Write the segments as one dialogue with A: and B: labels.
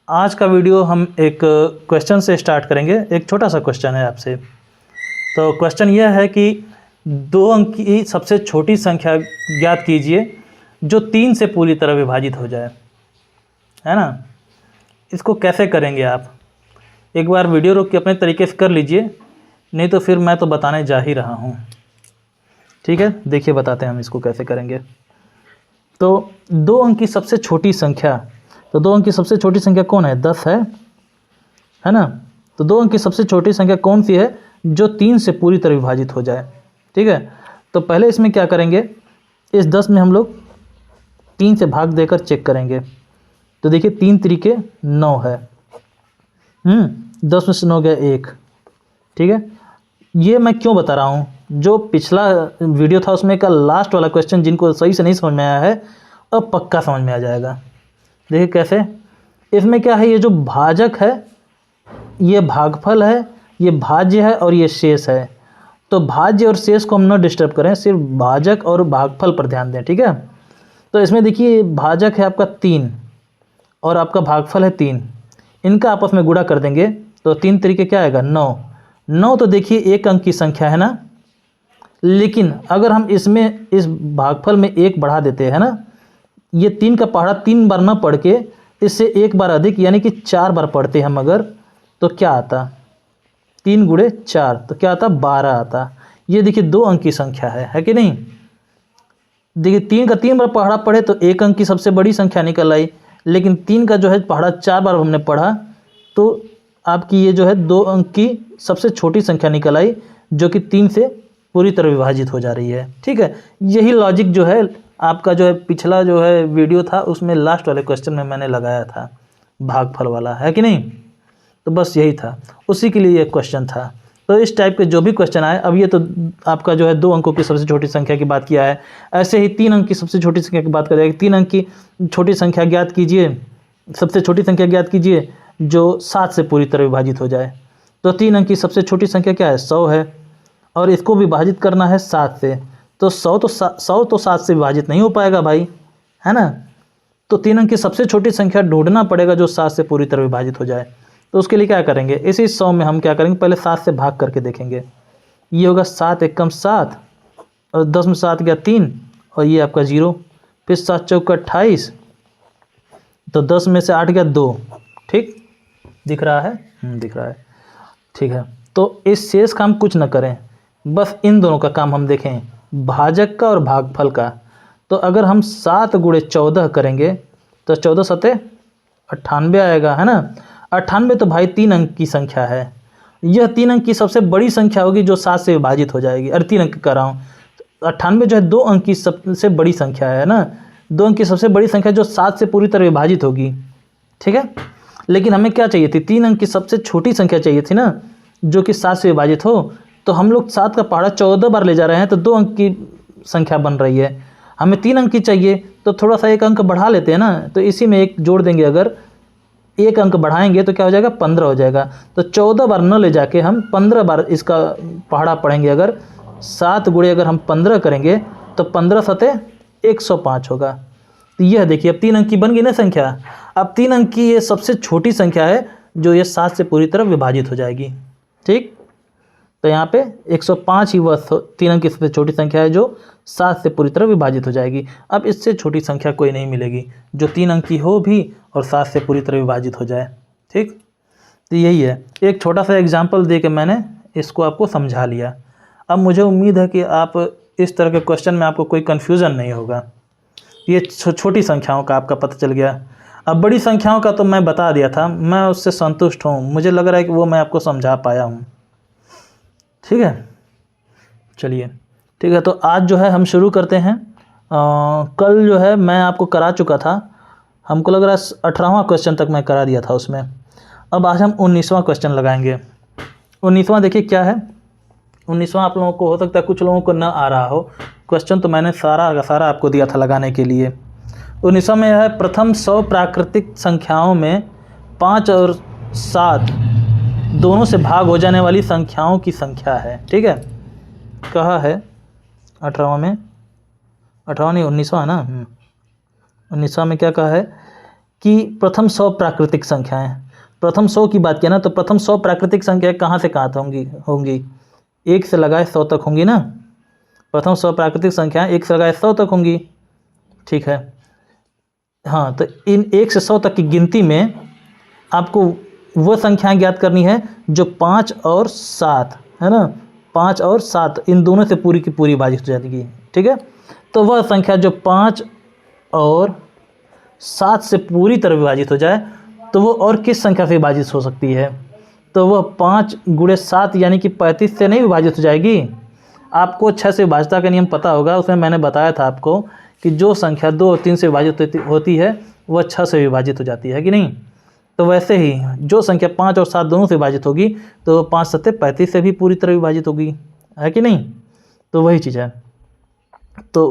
A: आज का वीडियो हम एक क्वेश्चन से स्टार्ट करेंगे। एक छोटा सा क्वेश्चन है आपसे। तो क्वेश्चन यह है कि 2 अंक की सबसे छोटी संख्या ज्ञात कीजिए जो 3 से पूरी तरह विभाजित हो जाए, है ना। इसको कैसे करेंगे आप एक बार वीडियो रोक के अपने तरीके से कर लीजिए, नहीं तो फिर मैं तो बताने जा ही रहा हूँ। ठीक है, देखिए बताते हैं हम इसको कैसे करेंगे। तो 2 अंक की सबसे छोटी संख्या, तो 2 अंक की सबसे छोटी संख्या कौन है? 10 है ना। तो 2 अंक की सबसे छोटी संख्या कौन सी है जो 3 से पूरी तरह विभाजित हो जाए? ठीक है, तो पहले इसमें क्या करेंगे, इस 10 में हम लोग 3 से भाग देकर चेक करेंगे। तो देखिए 3 तरीके 9 है। 10 में से 9 गया 1। ठीक है, ये मैं क्यों बता रहा हूँ, जो पिछला वीडियो था उसमें का लास्ट वाला क्वेश्चन जिनको सही से नहीं समझ में आया है अब पक्का समझ में आ जाएगा। देखिए कैसे, इसमें क्या है, ये जो भाजक है ये भागफल है, ये भाज्य है और ये शेष है। तो भाज्य और शेष को हम न डिस्टर्ब करें, सिर्फ भाजक और भागफल पर ध्यान दें। ठीक है, तो इसमें देखिए भाजक है आपका 3 और आपका भागफल है 3, इनका आपस में गुणा कर देंगे तो 3 तरीके क्या आएगा? 9। तो देखिए 1 अंक की संख्या है ना, लेकिन अगर हम इसमें इस भागफल में 1 बढ़ा देते हैं ना, ये 3 का पहाड़ा 3 बार न पढ़ के इससे 1 बार अधिक यानी कि 4 बार पढ़ते हम अगर, तो क्या आता? 3 गुणे 4 तो क्या आता? 12 आता। ये देखिए 2 अंक की संख्या है कि नहीं। देखिए 3 का 3 बार पहाड़ा पढ़े तो 1 अंक की सबसे बड़ी संख्या निकल आई, लेकिन 3 का जो है पहाड़ा 4 बार हमने पढ़ा तो आपकी ये जो है 2 अंक की सबसे छोटी संख्या निकल आई जो कि 3 से पूरी तरह विभाजित हो जा रही है। ठीक है, यही लॉजिक जो है आपका जो है पिछला जो है वीडियो था उसमें लास्ट वाले क्वेश्चन में मैंने लगाया था, भागफल वाला, है कि नहीं। तो बस यही था, उसी के लिए ये क्वेश्चन था। तो इस टाइप के जो भी क्वेश्चन आए, अब ये तो आपका जो है 2 अंकों की सबसे छोटी संख्या की बात किया है, ऐसे ही 3 अंक की सबसे छोटी संख्या की बात करेंगे। 3 अंक की छोटी संख्या ज्ञात कीजिए, सबसे छोटी संख्या ज्ञात कीजिए जो 7 से पूरी तरह विभाजित हो जाए। तो 3 अंक की सबसे छोटी संख्या क्या है? 100 है, और इसको विभाजित करना है 7 से। तो 100 तो 7 से विभाजित नहीं हो पाएगा भाई, है ना। तो 3 अंक की सबसे छोटी संख्या ढूंढना पड़ेगा जो 7 से पूरी तरह विभाजित हो जाए। तो उसके लिए क्या करेंगे, इसी 100 में हम क्या करेंगे, पहले 7 से भाग करके देखेंगे। ये होगा 7 एकम 7 और 10 में 7 गया 3 और ये आपका 0, फिर 7 चौका 28, तो 10 में से 8 गया 2। ठीक दिख रहा है? दिख रहा है। ठीक है, तो इस शेष का हम कुछ न करें, बस इन दोनों का काम हम देखें, भाजक का और भागफल का। तो अगर हम 7 गुणे 14 करेंगे तो 14 सते 98 आएगा, है ना। 98 तो भाई 3 अंक की संख्या है, यह 3 अंक की सबसे बड़ी संख्या होगी जो 7 से विभाजित हो जाएगी। अरे 3 अंक कर रहा हूँ, 98 जो है 2 अंक की सबसे बड़ी संख्या है ना, 2 अंक की सबसे बड़ी संख्या जो 7 से पूरी तरह विभाजित होगी। ठीक है, लेकिन हमें क्या चाहिए थी? 3 अंक की सबसे छोटी संख्या चाहिए थी ना, जो कि 7 से विभाजित हो। तो हम लोग 7 का पहाड़ा 14 बार ले जा रहे हैं, तो 2 अंक की संख्या बन रही है। हमें 3 अंक की चाहिए तो थोड़ा सा 1 अंक बढ़ा लेते हैं ना, तो इसी में 1 जोड़ देंगे। अगर 1 अंक बढ़ाएंगे तो क्या हो जाएगा? 15 हो जाएगा। तो 14 बार न ले जाके हम 15 बार इसका पहाड़ा पढ़ेंगे। अगर 7 गुणे अगर हम 15 करेंगे तो 15 सते 105 होगा। तो यह देखिए अब 3 अंक की बन गई ना संख्या। अब 3 अंक की ये सबसे छोटी संख्या है जो ये 7 से पूरी तरह विभाजित हो जाएगी। ठीक, तो यहाँ पे 105 ही वह 3 अंक की सबसे छोटी संख्या है जो 7 से पूरी तरह विभाजित हो जाएगी। अब इससे छोटी संख्या कोई नहीं मिलेगी जो 3 अंक की हो भी और 7 से पूरी तरह विभाजित हो जाए। ठीक, तो यही है, एक छोटा सा एग्जाम्पल दे के मैंने इसको आपको समझा लिया। अब मुझे उम्मीद है कि आप इस तरह के क्वेश्चन में आपको कोई कन्फ्यूज़न नहीं होगा। ये छोटी संख्याओं का आपका पता चल गया। अब बड़ी संख्याओं का तो मैं बता दिया था, मैं उससे संतुष्ट हूँ, मुझे लग रहा है कि वो मैं आपको समझा पाया हूँ। ठीक है, चलिए ठीक है, तो आज जो है हम शुरू करते हैं। कल जो है मैं आपको करा चुका था, हमको लग रहा है 18वां क्वेश्चन तक मैं करा दिया था उसमें। अब आज हम 19वां क्वेश्चन लगाएंगे। 19वां देखिए क्या है। 19वां आप लोगों को हो सकता है कुछ लोगों को न आ रहा हो, क्वेश्चन तो मैंने सारा का सारा आपको दिया था लगाने के लिए। 19वां में है, प्रथम 100 प्राकृतिक संख्याओं में 5 और 7 दोनों से भाग हो जाने वाली संख्याओं की संख्या है। ठीक है, कहा है 18वां में, 18वां नहीं 19वां है ना। 19वां में क्या कहा है कि प्रथम 100 प्राकृतिक संख्याएं, प्रथम 100 की बात किया ना, तो प्रथम 100 प्राकृतिक संख्याएं कहाँ से कहाँ तक होंगी? 1 से लगाए 100 तक होंगी ना। प्रथम 100 प्राकृतिक संख्याएं 1 से लगाए 100 तक होंगी, ठीक है। हाँ, तो इन 1 से 100 तक की गिनती में आपको वो संख्याएं ज्ञात करनी है जो 5 और 7 है ना, 5 और 7 इन दोनों से पूरी की पूरी विभाजित हो जाएगी, ठीक है। तो वह संख्या जो 5 और 7 से पूरी तरह विभाजित हो जाए, तो वो और किस संख्या से विभाजित हो सकती है? तो वह 5 गुणे 7 यानी कि 35 से नहीं विभाजित हो जाएगी। आपको 6 से विभाजता का नियम पता होगा, उसमें मैंने बताया था आपको कि जो संख्या 2 और 3 से विभाजित होती है वह 6 से विभाजित हो जाती है कि नहीं। तो वैसे ही जो संख्या 5 और 7 दोनों से विभाजित होगी तो 5 सत्ते 35 से भी पूरी तरह विभाजित होगी, है कि नहीं। तो वही चीज़ है। तो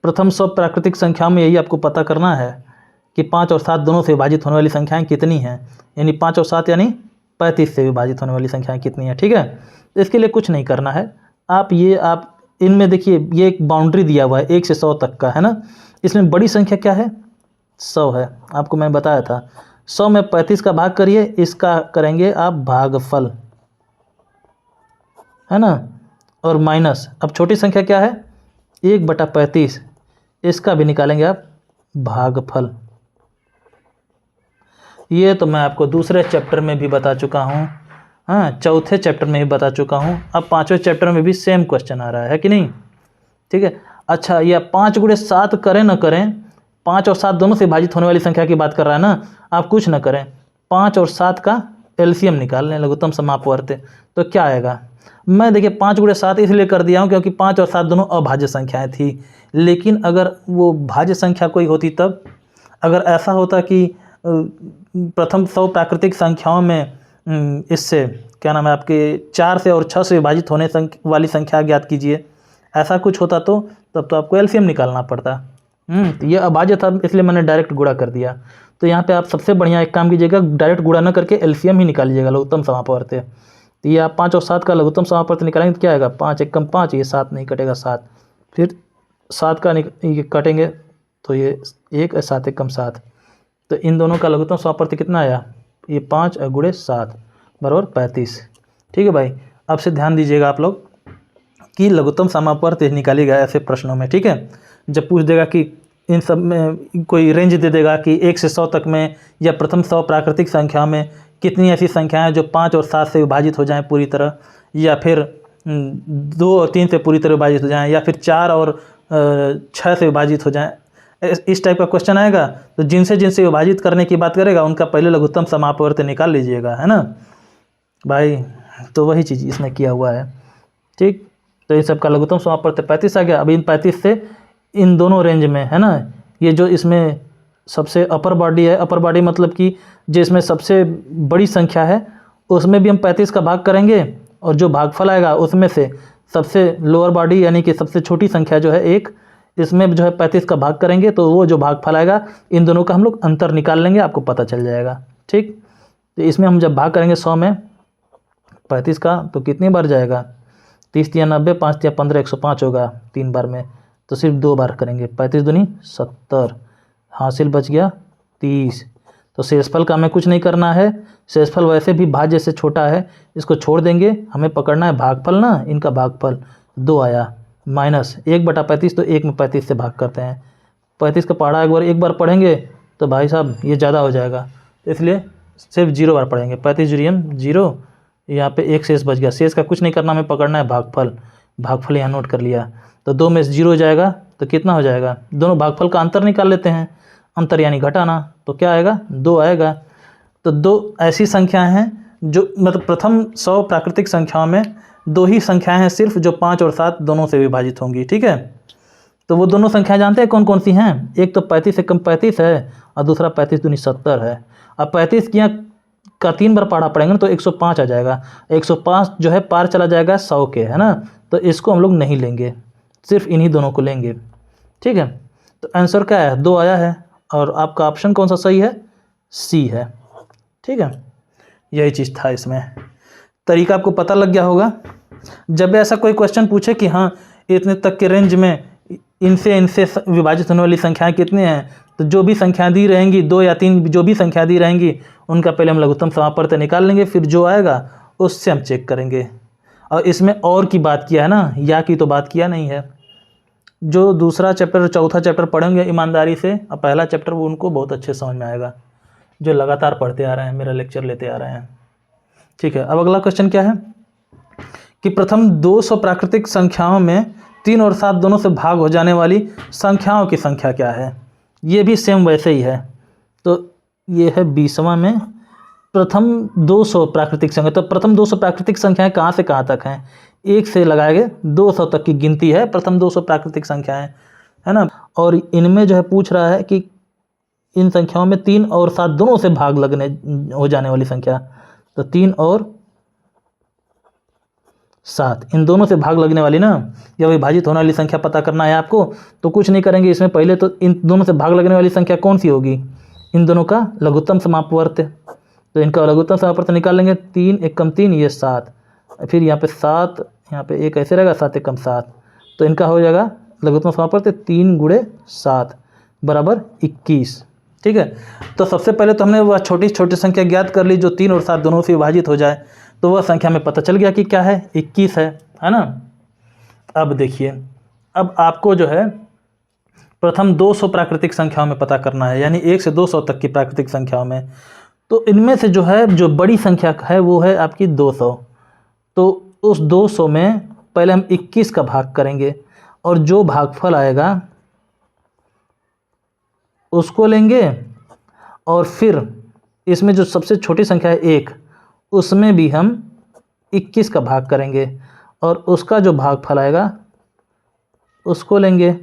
A: प्रथम 100 प्राकृतिक संख्याओं में यही आपको पता करना है कि 5 और 7 दोनों से विभाजित होने वाली संख्याएं कितनी हैं, यानी 5 और 7 यानी 35 से विभाजित होने वाली संख्याएं कितनी हैं, ठीक है। तो इसके लिए कुछ नहीं करना है, आप इनमें देखिए ये एक बाउंड्री दिया हुआ है 1 से 100 तक का, है ना। इसमें बड़ी संख्या क्या है? 100 है, आपको मैं बताया था। 100 में 35 का भाग करिए, इसका करेंगे आप भागफल, है ना। और माइनस, अब छोटी संख्या क्या है? 1/35, इसका भी निकालेंगे आप भागफल। ये तो मैं आपको दूसरे चैप्टर में भी बता चुका हूँ, हाँ, चौथे चैप्टर में भी बता चुका हूँ। अब 5वें चैप्टर में भी सेम क्वेश्चन आ रहा है कि नहीं, ठीक है। अच्छा, यह 5 गुणे 7 करें ना करें, 5 और 7 दोनों से विभाजित होने वाली संख्या की बात कर रहा है ना, आप कुछ ना करें, 5 और 7 का एलसीएम निकाल लें, लघुत्तम समापवर्त। तो क्या आएगा? मैं देखिए 5 गुणे 7 इसलिए कर दिया हूँ क्योंकि 5 और 7 दोनों अभाज्य संख्याएं थी, लेकिन अगर वो भाज्य संख्या कोई होती तब, अगर ऐसा होता कि प्रथम 100 प्राकृतिक संख्याओं में इससे क्या नाम है आपके 4 से और 6 से विभाजित होने वाली संख्या ज्ञात कीजिए, ऐसा कुछ होता तो तब तो आपको एलसीएम निकालना पड़ता। तो ये अभाज्य था इसलिए मैंने डायरेक्ट गुणा कर दिया। तो यहाँ पे आप सबसे बढ़िया एक काम कीजिएगा, डायरेक्ट गुणा न करके एलसीएम ही निकालिएगा, लघुत्तम समापवर्त। तो ये आप 5 और 7 का लघुत्तम समापवर्त निकालेंगे तो क्या आएगा? 5 एकम 5, ये 7 नहीं कटेगा 7, फिर 7 का ये कटेंगे तो ये 1, 7 एकम 7, तो इन दोनों का लघुत्तम समापवर्त कितना आया? ये 5 गुणे 7 बराबर 35, ठीक है भाई। अब से ध्यान दीजिएगा आप लोग कि लघुत्तम समापवर्त निकालिएगा ऐसे प्रश्नों में, ठीक है। जब पूछ देगा कि इन सब में कोई रेंज दे देगा कि 1 से 100 तक में या प्रथम 100 प्राकृतिक संख्या में कितनी ऐसी संख्याएं जो 5 और 7 से विभाजित हो जाएं पूरी तरह, या फिर 2 और 3 से पूरी तरह विभाजित हो जाएं, या फिर 4 और 6 से विभाजित हो जाएं, इस टाइप का क्वेश्चन आएगा तो जिनसे विभाजित करने की बात करेगा उनका पहले लघुत्तम समापवर्त निकाल लीजिएगा, है ना भाई। तो वही चीज़ इसमें किया हुआ है, ठीक। तो इन सब का लघुत्तम समापवर्त 35 आ गया। अब इन 35 से इन दोनों रेंज में, है ना, ये जो इसमें सबसे अपर बॉडी है, अपर बॉडी मतलब कि जो इसमें सबसे बड़ी संख्या है उसमें भी हम 35 का भाग करेंगे, और जो भागफल आएगा उसमें से सबसे लोअर बॉडी यानी कि सबसे छोटी संख्या जो है 1, इसमें जो है 35 का भाग करेंगे, तो वो जो भागफल आएगा इन दोनों का हम लोग अंतर निकाल लेंगे, आपको पता चल जाएगा, ठीक। तो इसमें हम जब भाग करेंगे 100 में 35 का तो कितनी बार जाएगा? 30 या 90, 5 या 15, 105 होगा 3 बार में, तो सिर्फ 2 बार करेंगे। 35 दूनी 70, हासिल बच गया 30। तो शेषफल का हमें कुछ नहीं करना है, शेषफल वैसे भी भाज्य से छोटा है, इसको छोड़ देंगे, हमें पकड़ना है भागफल ना, इनका भागफल 2 आया, माइनस 1/35, तो 1 में 35 से भाग करते हैं। 35 का पढ़ा एक बार पढ़ेंगे तो भाई साहब ये ज़्यादा हो जाएगा, इसलिए सिर्फ 0 बार पढ़ेंगे। 35 जीरियम 0, यहाँ पे 1 शेष बच गया, शेष का कुछ नहीं करना, हमें पकड़ना है भागफल, भागफल यहाँ नोट कर लिया। तो 2 में 0 जाएगा तो कितना हो जाएगा? दोनों भागफल का अंतर निकाल लेते हैं, अंतर यानी घटाना, तो क्या आएगा? 2 आएगा। तो 2 ऐसी संख्याएं हैं जो मतलब प्रथम 100 प्राकृतिक संख्याओं में 2 ही संख्याएं हैं सिर्फ जो 5 और 7 दोनों से विभाजित होंगी, ठीक है। तो वो दोनों संख्याएं जानते हैं कौन कौन सी हैं? एक तो 35 एकम 35 है और दूसरा 35 दूनी 70 है। अब 35 का 3 बार पढ़ा पड़ेंगे तो 105 आ जाएगा, 105 जो है पार चला जाएगा 100 के, है ना, तो इसको हम लोग नहीं लेंगे, सिर्फ इन्हीं दोनों को लेंगे, ठीक है। तो आंसर क्या है? 2 आया है, और आपका ऑप्शन कौन सा सही है? सी है, ठीक है। यही चीज़ था इसमें, तरीका आपको पता लग गया होगा। जब भी ऐसा कोई क्वेश्चन पूछे कि हाँ इतने तक के रेंज में इनसे इनसे विभाजित होने वाली संख्याएं कितनी हैं, तो जो भी संख्या दी रहेंगी 2 या 3 जो भी संख्या दी रहेंगी उनका पहले हम लघुत्तम समापवर्त निकाल लेंगे, फिर जो आएगा उससे हम चेक करेंगे। और इसमें और की बात किया है ना, या की तो बात किया नहीं है। जो दूसरा चैप्टर और चौथा चैप्टर पढ़ेंगे ईमानदारी से, और पहला चैप्टर वो उनको बहुत अच्छे समझ में आएगा, जो लगातार पढ़ते आ रहे हैं, मेरा लेक्चर लेते आ रहे हैं। ठीक है, अब अगला क्वेश्चन क्या है कि प्रथम 200 प्राकृतिक संख्याओं में 3 और 7 दोनों से भाग हो जाने वाली संख्याओं की संख्या क्या है। ये भी सेम वैसे ही है। तो ये है 20वां में प्रथम 200 प्राकृतिक संख्या। तो प्रथम 200 प्राकृतिक संख्याएं कहाँ से कहाँ तक हैं, 1 से लगाएंगे 200 तक की गिनती है प्रथम 200 प्राकृतिक संख्याएं, है ना। और इनमें जो है पूछ रहा है कि इन संख्याओं में 3 और 7 दोनों से भाग लगने हो जाने वाली संख्या। तो 3 और 7 इन दोनों से भाग लगने वाली ना, या विभाजित होने वाली संख्या पता करना है आपको। तो कुछ नहीं करेंगे इसमें, पहले तो इन दोनों से भाग लगने वाली संख्या कौन सी होगी, इन दोनों का लघुत्तम समापवर्त। तो इनका लघुत्तम समापवर्त निकाल लेंगे, 3 एकम 3 ये 7, फिर यहाँ पे 7 यहाँ पे 1 ऐसे रहेगा, 7 एकम 7। तो इनका हो जाएगा लघुत्तम समापवर्त 3 गुणे 7 बराबर 21। ठीक है, तो सबसे पहले तो हमने वह छोटी छोटी संख्या ज्ञात कर ली जो 3 और 7 दोनों से विभाजित हो जाए। तो वह संख्या में पता चल गया कि क्या है, 21 है ना। अब देखिए, अब आपको जो है प्रथम 200 प्राकृतिक संख्याओं में पता करना है, यानी 1 से 200 तक की प्राकृतिक संख्याओं में। तो इनमें से जो है जो बड़ी संख्या है वो है आपकी 200। तो उस 200 में पहले हम 21 का भाग करेंगे, और जो भागफल आएगा उसको लेंगे, और फिर इसमें जो सबसे छोटी संख्या है 1, उसमें भी हम 21 का भाग करेंगे, और उसका जो भागफल आएगा उसको लेंगे,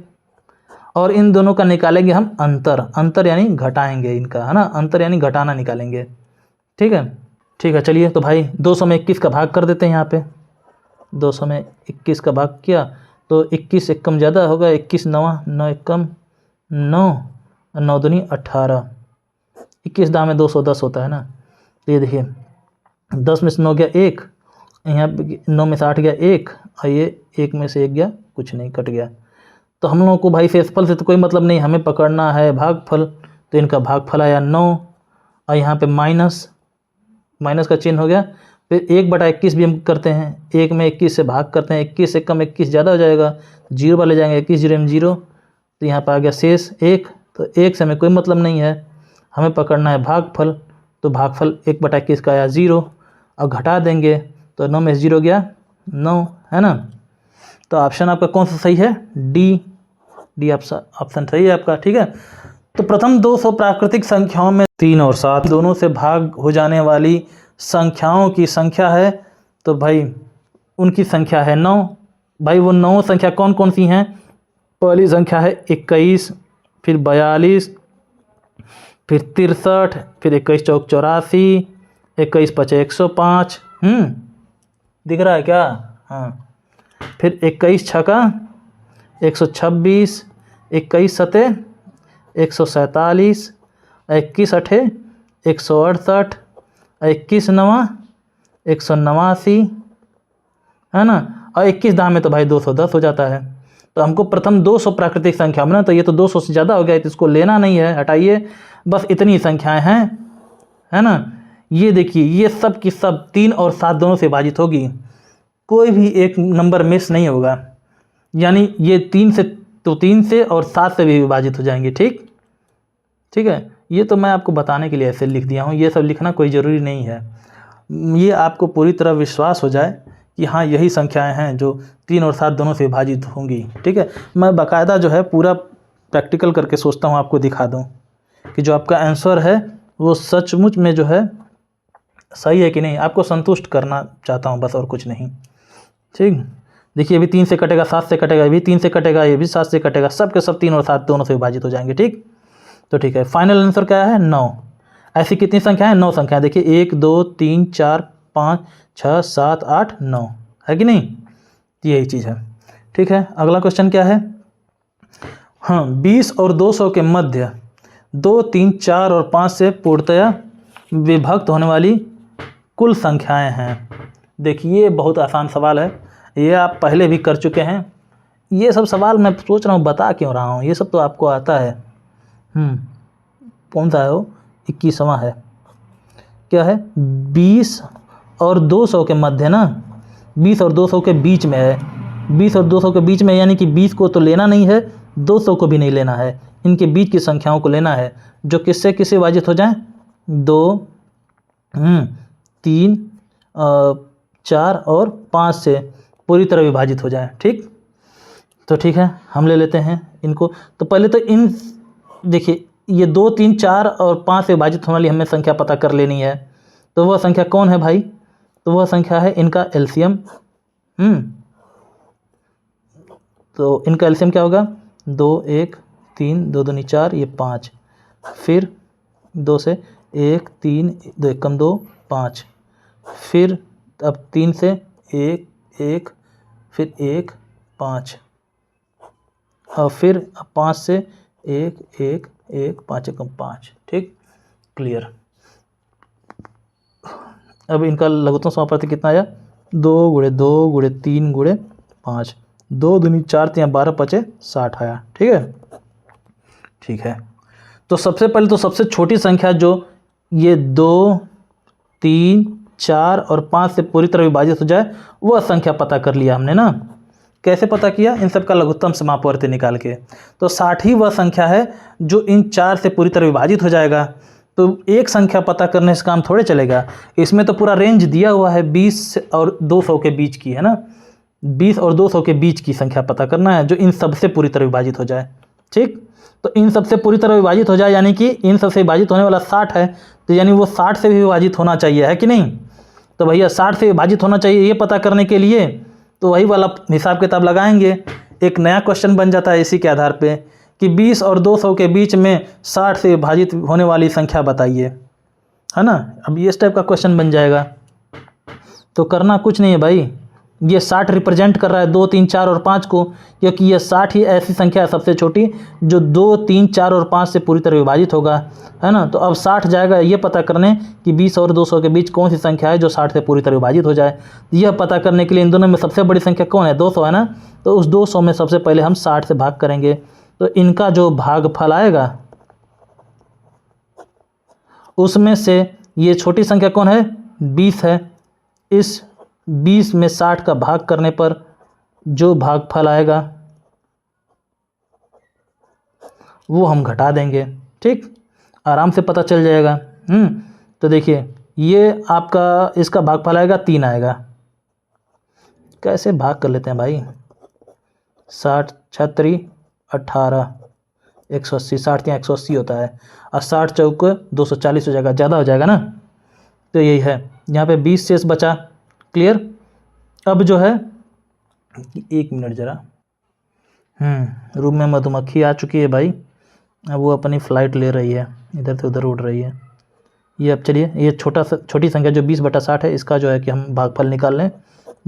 A: और इन दोनों का निकालेंगे हम अंतर यानी घटाएंगे इनका, है ना, अंतर यानी घटाना निकालेंगे। ठीक है, चलिए तो भाई 200 में 21 का भाग कर देते हैं। यहाँ पे 200 में 21 का भाग किया तो 21 एकम ज़्यादा होगा, 21 नवा 9 एकम 9, 9 दूनी 18, 21 दाम में 210 होता है ना। तो ये देखिए 10 में से 9 गया 1, यहाँ पे 9 में से 8 गया 1, और ये 1 में से 1 गया कुछ नहीं, कट गया। तो हम लोगों को भाई शेषफल से तो कोई मतलब नहीं, हमें पकड़ना है भागफल। तो इनका भागफल आया 9, और यहाँ पे माइनस का चिन्ह हो गया। फिर 1/21 भी हम करते हैं, 1 में 21 से भाग करते हैं, 21 से कम 21 ज़्यादा हो जाएगा, 0 वाले जाएंगे, 21 0 में 0। तो यहाँ पर आ गया शेष 1। तो 1 से हमें कोई मतलब नहीं है, हमें पकड़ना है भागफल। तो भागफल 1/21 का आया 0, और घटा देंगे तो 9 में से 0 गया 9, है ना। तो ऑप्शन आपका कौन सा सही है, डी ऑप्शन सही है आपका। ठीक है, तो प्रथम 200 प्राकृतिक संख्याओं में 3 और 7 दोनों से भाग हो जाने वाली संख्याओं की संख्या है। तो भाई उनकी संख्या है 9। भाई वो 9 संख्या कौन कौन सी हैं, पहली संख्या है 21, फिर 42, फिर 63, फिर 21 चौक 84, 21 पचे 105, दिख रहा है क्या, हाँ। फिर 21 छका 126, 21 सते 147, 21 अठे 168, 21 नवा 189, है ना। और 21 दाम में तो भाई 210 हो जाता है। तो हमको प्रथम 200 प्राकृतिक संख्या में ना, तो ये तो 200 से ज़्यादा हो गया, तो इसको लेना नहीं है, हटाइए। बस इतनी संख्याएं हैं, है ना। ये देखिए ये सब की सब 3 और 7 दोनों से विभाजित होगी, कोई भी एक नंबर मिस नहीं होगा। यानी ये 3 से और 7 से भी विभाजित हो जाएंगे। ठीक है, ये तो मैं आपको बताने के लिए ऐसे लिख दिया हूँ, ये सब लिखना कोई ज़रूरी नहीं है। ये आपको पूरी तरह विश्वास हो जाए कि हाँ यही संख्याएं हैं जो 3 और 7 दोनों से विभाजित होंगी। ठीक है, मैं बाकायदा जो है पूरा प्रैक्टिकल करके सोचता हूँ आपको दिखा दूँ कि जो आपका आंसर है वो सचमुच में जो है सही है कि नहीं, आपको संतुष्ट करना चाहता हूँ बस, और कुछ नहीं। ठीक, देखिए अभी 3 से कटेगा, 7 से कटेगा, ये भी 3 से कटेगा, ये भी 7 से कटेगा, सब के सब 3 और 7 दोनों से विभाजित हो जाएंगे। ठीक, तो ठीक है, फाइनल आंसर क्या है 9। ऐसी कितनी संख्या है, 9 संख्या। देखिए 1 2 3 4 5 6 7 8 9, है कि नहीं, यही चीज़ है। ठीक है, अगला क्वेश्चन क्या है, हाँ 20 और 200 के मध्य 2 3 4 और 5 से पूर्णतया विभक्त होने वाली कुल संख्याएं हैं। देखिए बहुत आसान सवाल है, ये आप पहले भी कर चुके हैं, ये सब सवाल मैं सोच रहा हूँ बता क्यों रहा हूँ, ये सब तो आपको आता है। कौन सा है वो? 21वां है। क्या है? 20 और 200 के मध्य ना, 20 और 200 के बीच में है। 20 और 200 के बीच में, यानी कि 20 को तो लेना नहीं है, 200 को भी नहीं लेना है, इनके बीच की संख्याओं को लेना है जो किससे किससे विभाजित हो जाए? 2, 3, 4 और 5 से पूरी तरह विभाजित हो जाए। ठीक, तो ठीक है, हम ले लेते हैं इनको। तो पहले तो इन देखिए, ये 2, 3, 4 और 5 से विभाजित होने वाली हमें संख्या पता कर लेनी है। तो वह संख्या कौन है भाई? तो वह संख्या है इनका एलसीएम। तो इनका एलसीएम क्या होगा? 2, 1, 3, 2 दूनी 4, ये 5, फिर 2 से 1, 3, 2 एकम 2, 5, फिर अब 3 से 1, 1, फिर 1, 5, और फिर 5 से 1, 1, 1, 5 एकम 5। ठीक, क्लियर। अब इनका लघुत्तम समापवर्ती कितना आया? 2 × 2 × 3 × 5, 2 दूनी 4, 3 12, 5 60 आया। ठीक है, ठीक है। तो सबसे पहले तो सबसे छोटी संख्या जो ये 2, 3, 4 और 5 से पूरी तरह विभाजित हो जाए, वह संख्या पता कर लिया हमने ना। कैसे पता किया? इन सब का लघुत्तम समापवर्ती निकाल के। तो 60 ही वह संख्या है जो इन 4 से पूरी तरह विभाजित हो जाएगा। तो एक संख्या पता करने से काम थोड़े चलेगा, इसमें तो पूरा रेंज दिया हुआ है, 20 और 200 के बीच की है ना, 20 और 200 के बीच की संख्या पता करना है जो इन सब से पूरी तरह विभाजित हो जाए। ठीक, तो इन सब से पूरी तरह विभाजित हो जाए, यानी कि इन सब से विभाजित होने वाला 60 है, तो यानी वो 60 से भी विभाजित होना चाहिए, है कि नहीं? तो भैया 60 से विभाजित होना चाहिए, ये पता करने के लिए तो वही वाला हिसाब किताब लगाएंगे। एक नया क्वेश्चन बन जाता है इसी के आधार पे कि 20 और 200 के बीच में 60 से विभाजित होने वाली संख्या बताइए, है ना। अब ये इस टाइप का क्वेश्चन बन जाएगा। तो करना कुछ नहीं है भाई, ये 60 रिप्रेजेंट कर रहा है 2, 3, 4 और 5 को, क्योंकि ये 60 ही ऐसी संख्या है सबसे छोटी जो 2, 3, 4 और 5 से पूरी तरह विभाजित होगा, है ना। तो अब 60 जाएगा ये पता करने कि 20 और 200 के बीच कौन सी संख्या है जो 60 से पूरी तरह विभाजित हो जाए। यह पता करने के लिए इन दोनों में सबसे बड़ी संख्या कौन है? 200 है ना। तो उस 200 में सबसे पहले हम 60 से भाग करेंगे, तो इनका जो भागफल आएगा उसमें से ये छोटी संख्या कौन है? 20 है। इस 20 में 60 का भाग करने पर जो भागफल आएगा वो हम घटा देंगे। ठीक, आराम से पता चल जाएगा। तो देखिए ये आपका इसका भागफल आएगा 3 आएगा। कैसे भाग कर लेते हैं भाई? 60 36 18 180, 60 या 180 होता है, और 60 चौक 240 हो जाएगा, ज़्यादा हो जाएगा ना। तो यही है, यहाँ पे 20 शेष बचा। क्लियर। अब जो है, एक मिनट ज़रा, रूम में मधुमक्खी आ चुकी है भाई, अब वो अपनी फ़्लाइट ले रही है, इधर से उधर उड़ रही है। ये अब चलिए, ये छोटी संख्या जो 20/60 है, इसका जो है कि हम भागफल निकाल लें।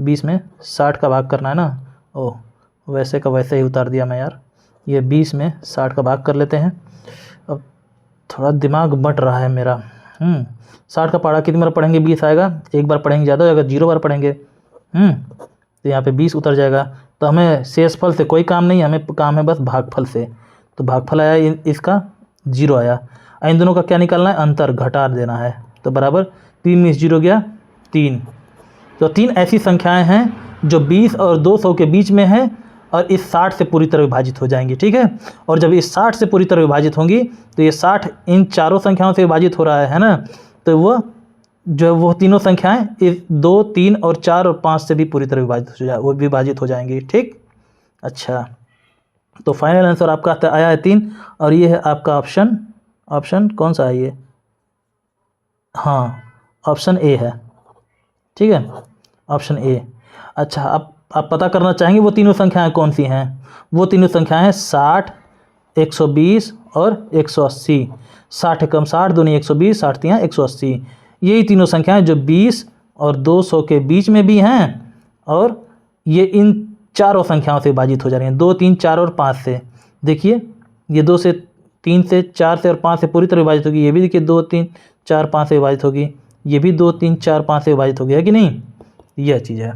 A: 20 में 60 का भाग करना है ना। ओह, वैसे का वैसे ही उतार दिया मैं यार। ये 20 में 60 का भाग कर लेते हैं। अब थोड़ा दिमाग बट रहा है मेरा। 60 का पढ़ा कितनी बार पढ़ेंगे? 20 आएगा, एक बार पढ़ेंगे ज़्यादा हो जाएगा, 0 बार पढ़ेंगे। तो यहाँ पे 20 उतर जाएगा। तो हमें शेषफल से कोई काम नहीं, हमें काम है बस भागफल से। तो भागफल आया इसका 0 आया। इन दोनों का क्या निकालना है? अंतर, घटा देना है। तो बराबर 3 में 0 गया 3। तो 3 ऐसी संख्याएं हैं जो 20 और 200 के बीच में हैं और इस 60 से पूरी तरह विभाजित हो जाएंगी। ठीक है, और जब इस 60 से पूरी तरह विभाजित होंगी तो ये 60 इन चारों संख्याओं से विभाजित हो रहा है ना। तो वो तीनों संख्याएं इस 2, 3 और 4 और 5 से भी पूरी तरह विभाजित हो जाएंगी। ठीक, अच्छा, तो फाइनल आंसर आपका आया है 3, और ये है आपका ऑप्शन कौन सा है ये? हाँ, ऑप्शन ए है। ठीक है, ऑप्शन ए। अच्छा, अब आप पता करना चाहेंगे वो तीनों संख्याएं कौन सी हैं? वो तीनों संख्याएं हैं 60, 120 और 180। 60 एकम 60 दूनी 120, 60 तियां 180। यही तीनों संख्याएं जो 20 और 200 के बीच में भी हैं, और ये इन चारों संख्याओं से विभाजित हो जा रही हैं, 2, 3, 4 और 5 से। देखिए ये 2 से 3 से 4 से और 5 से पूरी तरह विभाजित होगी। ये भी देखिए 2, 3, 4, 5 से विभाजित होगी। ये भी 2, 3, 4, 5 से विभाजित होगी, है कि नहीं? यह चीज़ है,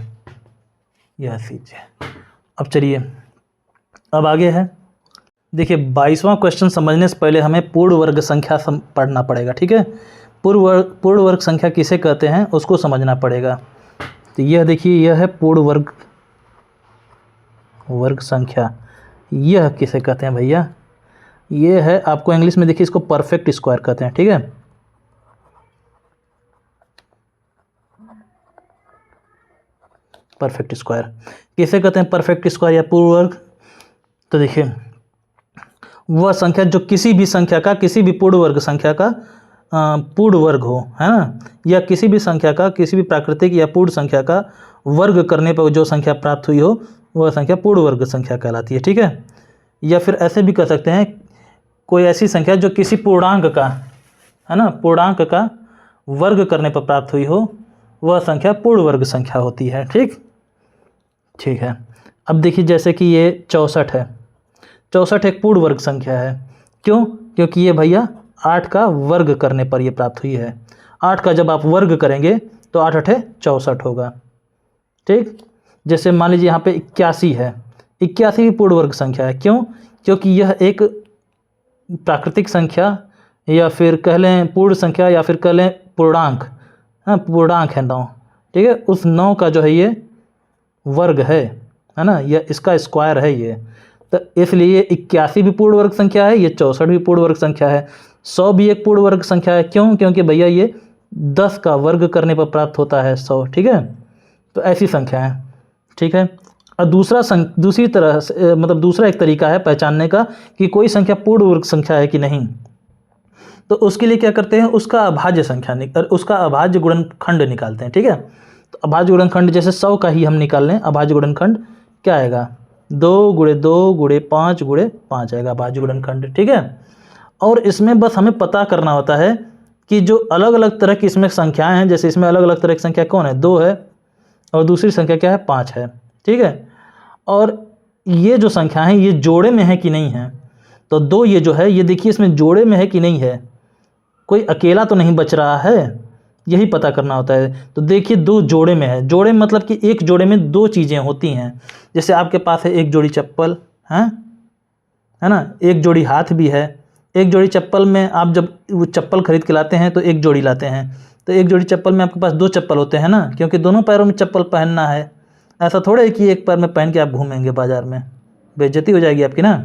A: यह चीज़ है। अब चलिए अब आगे है, देखिए 22वां क्वेश्चन समझने से पहले हमें पूर्ण वर्ग संख्या पढ़ना पड़ेगा। ठीक है, पूर्ण वर्ग संख्या किसे कहते हैं उसको समझना पड़ेगा। तो यह देखिए, यह है पूर्ण वर्ग संख्या। यह किसे कहते हैं भैया? ये है, आपको इंग्लिश में देखिए इसको परफेक्ट स्क्वायर कहते हैं। ठीक है, परफेक्ट स्क्वायर किसे कहते हैं? परफेक्ट स्क्वायर या पूर्ण वर्ग। तो देखिए, वह संख्या जो किसी भी संख्या का, किसी भी पूर्ण वर्ग संख्या का पूर्ण वर्ग हो, है ना, या किसी भी संख्या का, किसी भी प्राकृतिक या पूर्ण संख्या का वर्ग करने पर जो संख्या प्राप्त हुई हो, वह संख्या पूर्ण वर्ग संख्या कहलाती है। ठीक है, या फिर ऐसे भी कह सकते हैं, कोई ऐसी संख्या जो किसी पूर्णांक का, है ना, पूर्णांक का वर्ग करने पर प्राप्त हुई हो, वह संख्या पूर्ण वर्ग संख्या होती है। ठीक है, अब देखिए जैसे कि ये 64 है। 64 एक पूर्ण वर्ग संख्या है। क्यों? क्योंकि ये भैया 8 का वर्ग करने पर ये प्राप्त हुई है। 8 का जब आप वर्ग करेंगे तो 8 8 64 होगा। ठीक, जैसे मान लीजिए यहाँ पे 81 है। 81 भी पूर्ण वर्ग संख्या है। क्यों? क्योंकि यह एक प्राकृतिक संख्या, या फिर कह लें पूर्ण संख्या, या फिर कह लें पूर्णांक, हाँ पूर्णांक है 9। ठीक है, उस 9 का जो है ये वर्ग है ना, यह इसका स्क्वायर है ये। तो इसलिए 81 भी पूर्ण वर्ग संख्या है, ये 64 भी पूर्ण वर्ग संख्या है। 100 भी एक पूर्ण वर्ग संख्या है। क्यों? क्योंकि भैया ये 10 का वर्ग करने पर प्राप्त होता है 100। ठीक है, तो ऐसी संख्या है। ठीक है, और दूसरी तरह से, मतलब दूसरा एक तरीका है पहचानने का कि कोई संख्या पूर्ण वर्ग संख्या है कि नहीं। तो उसके लिए क्या करते हैं, उसका अभाज्य संख्या उसका अभाज्य गुणनखंड निकालते हैं। ठीक है, तो अभाज्य गुणनखंड जैसे 100 का ही हम निकाल लें, अभाज्य गुणनखंड क्या आएगा? 2 × 2 × 5 × 5 आएगा अभाज्य गुणनखंड। ठीक है, और इसमें बस हमें पता करना होता है कि जो अलग अलग तरह की इसमें संख्याएं हैं, जैसे इसमें अलग अलग तरह की संख्या कौन है? 2 है, और दूसरी संख्या क्या है? 5 है। ठीक है, और ये जो संख्या है ये जोड़े में है कि नहीं है। तो 2 ये जो है, ये देखिए इसमें जोड़े में है कि नहीं है, कोई अकेला तो नहीं बच रहा है, यही पता करना होता है। तो देखिए 2 जोड़े में है। जोड़े में मतलब कि एक जोड़े में 2 चीज़ें होती हैं। जैसे आपके पास है एक जोड़ी चप्पल, है ना, एक जोड़ी हाथ भी है। एक जोड़ी चप्पल में आप जब वो चप्पल खरीद के लाते हैं तो एक जोड़ी लाते हैं, तो एक जोड़ी चप्पल में आपके पास 2 चप्पल होते हैं ना, क्योंकि दोनों पैरों में चप्पल पहनना है। ऐसा थोड़ा है कि एक पैर में पहन के आप घूमेंगे बाजार में, बेइज्जती हो जाएगी आपकी ना।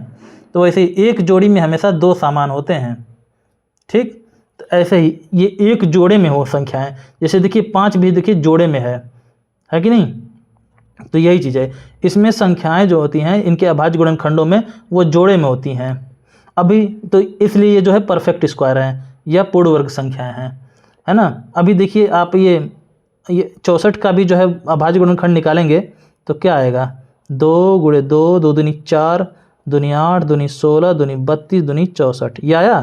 A: तो वैसे ही एक जोड़ी में हमेशा 2 सामान होते हैं। ठीक, तो ऐसे ही ये एक जोड़े में हो संख्याएं। जैसे देखिए 5 भी देखिए जोड़े में है कि नहीं? तो यही चीज़ है, इसमें संख्याएं जो होती हैं इनके अभाज्य गुणनखंडों में वो जोड़े में होती हैं। अभी तो इसलिए ये जो है परफेक्ट स्क्वायर है या पूर्ण वर्ग संख्याएं हैं, है ना। अभी देखिए आप ये 64 का भी जो है अभाज्य गुणनखंड निकालेंगे तो क्या आएगा? 2 × 2 2 दूनी 4 दूनी 8 दूनी 16 दूनी 32 दूनी 64, ये आया।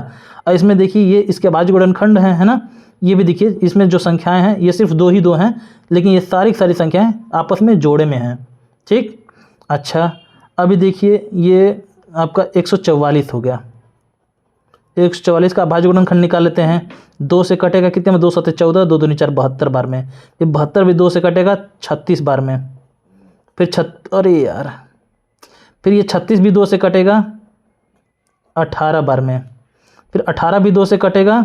A: और इसमें देखिए ये इसके अभाज्य गुणनखंड हैं, है ना। ये भी देखिए इसमें जो संख्याएं हैं ये सिर्फ 2 ही 2 हैं, लेकिन ये सारी की सारी संख्याएं आपस में जोड़े में हैं। ठीक, अच्छा अभी देखिए ये आपका 144 हो गया। 144 का अभाज्य गुणनखंड निकाल लेते हैं। 2 से कटेगा कितने में? 2 7 14, 2 दूनी 4 72 बार में। ये 72 भी 2 से कटेगा 36 बार में। फिर अरे यार, फिर ये 36 भी 2 से कटेगा 18 बार में। फिर 18 भी 2 से कटेगा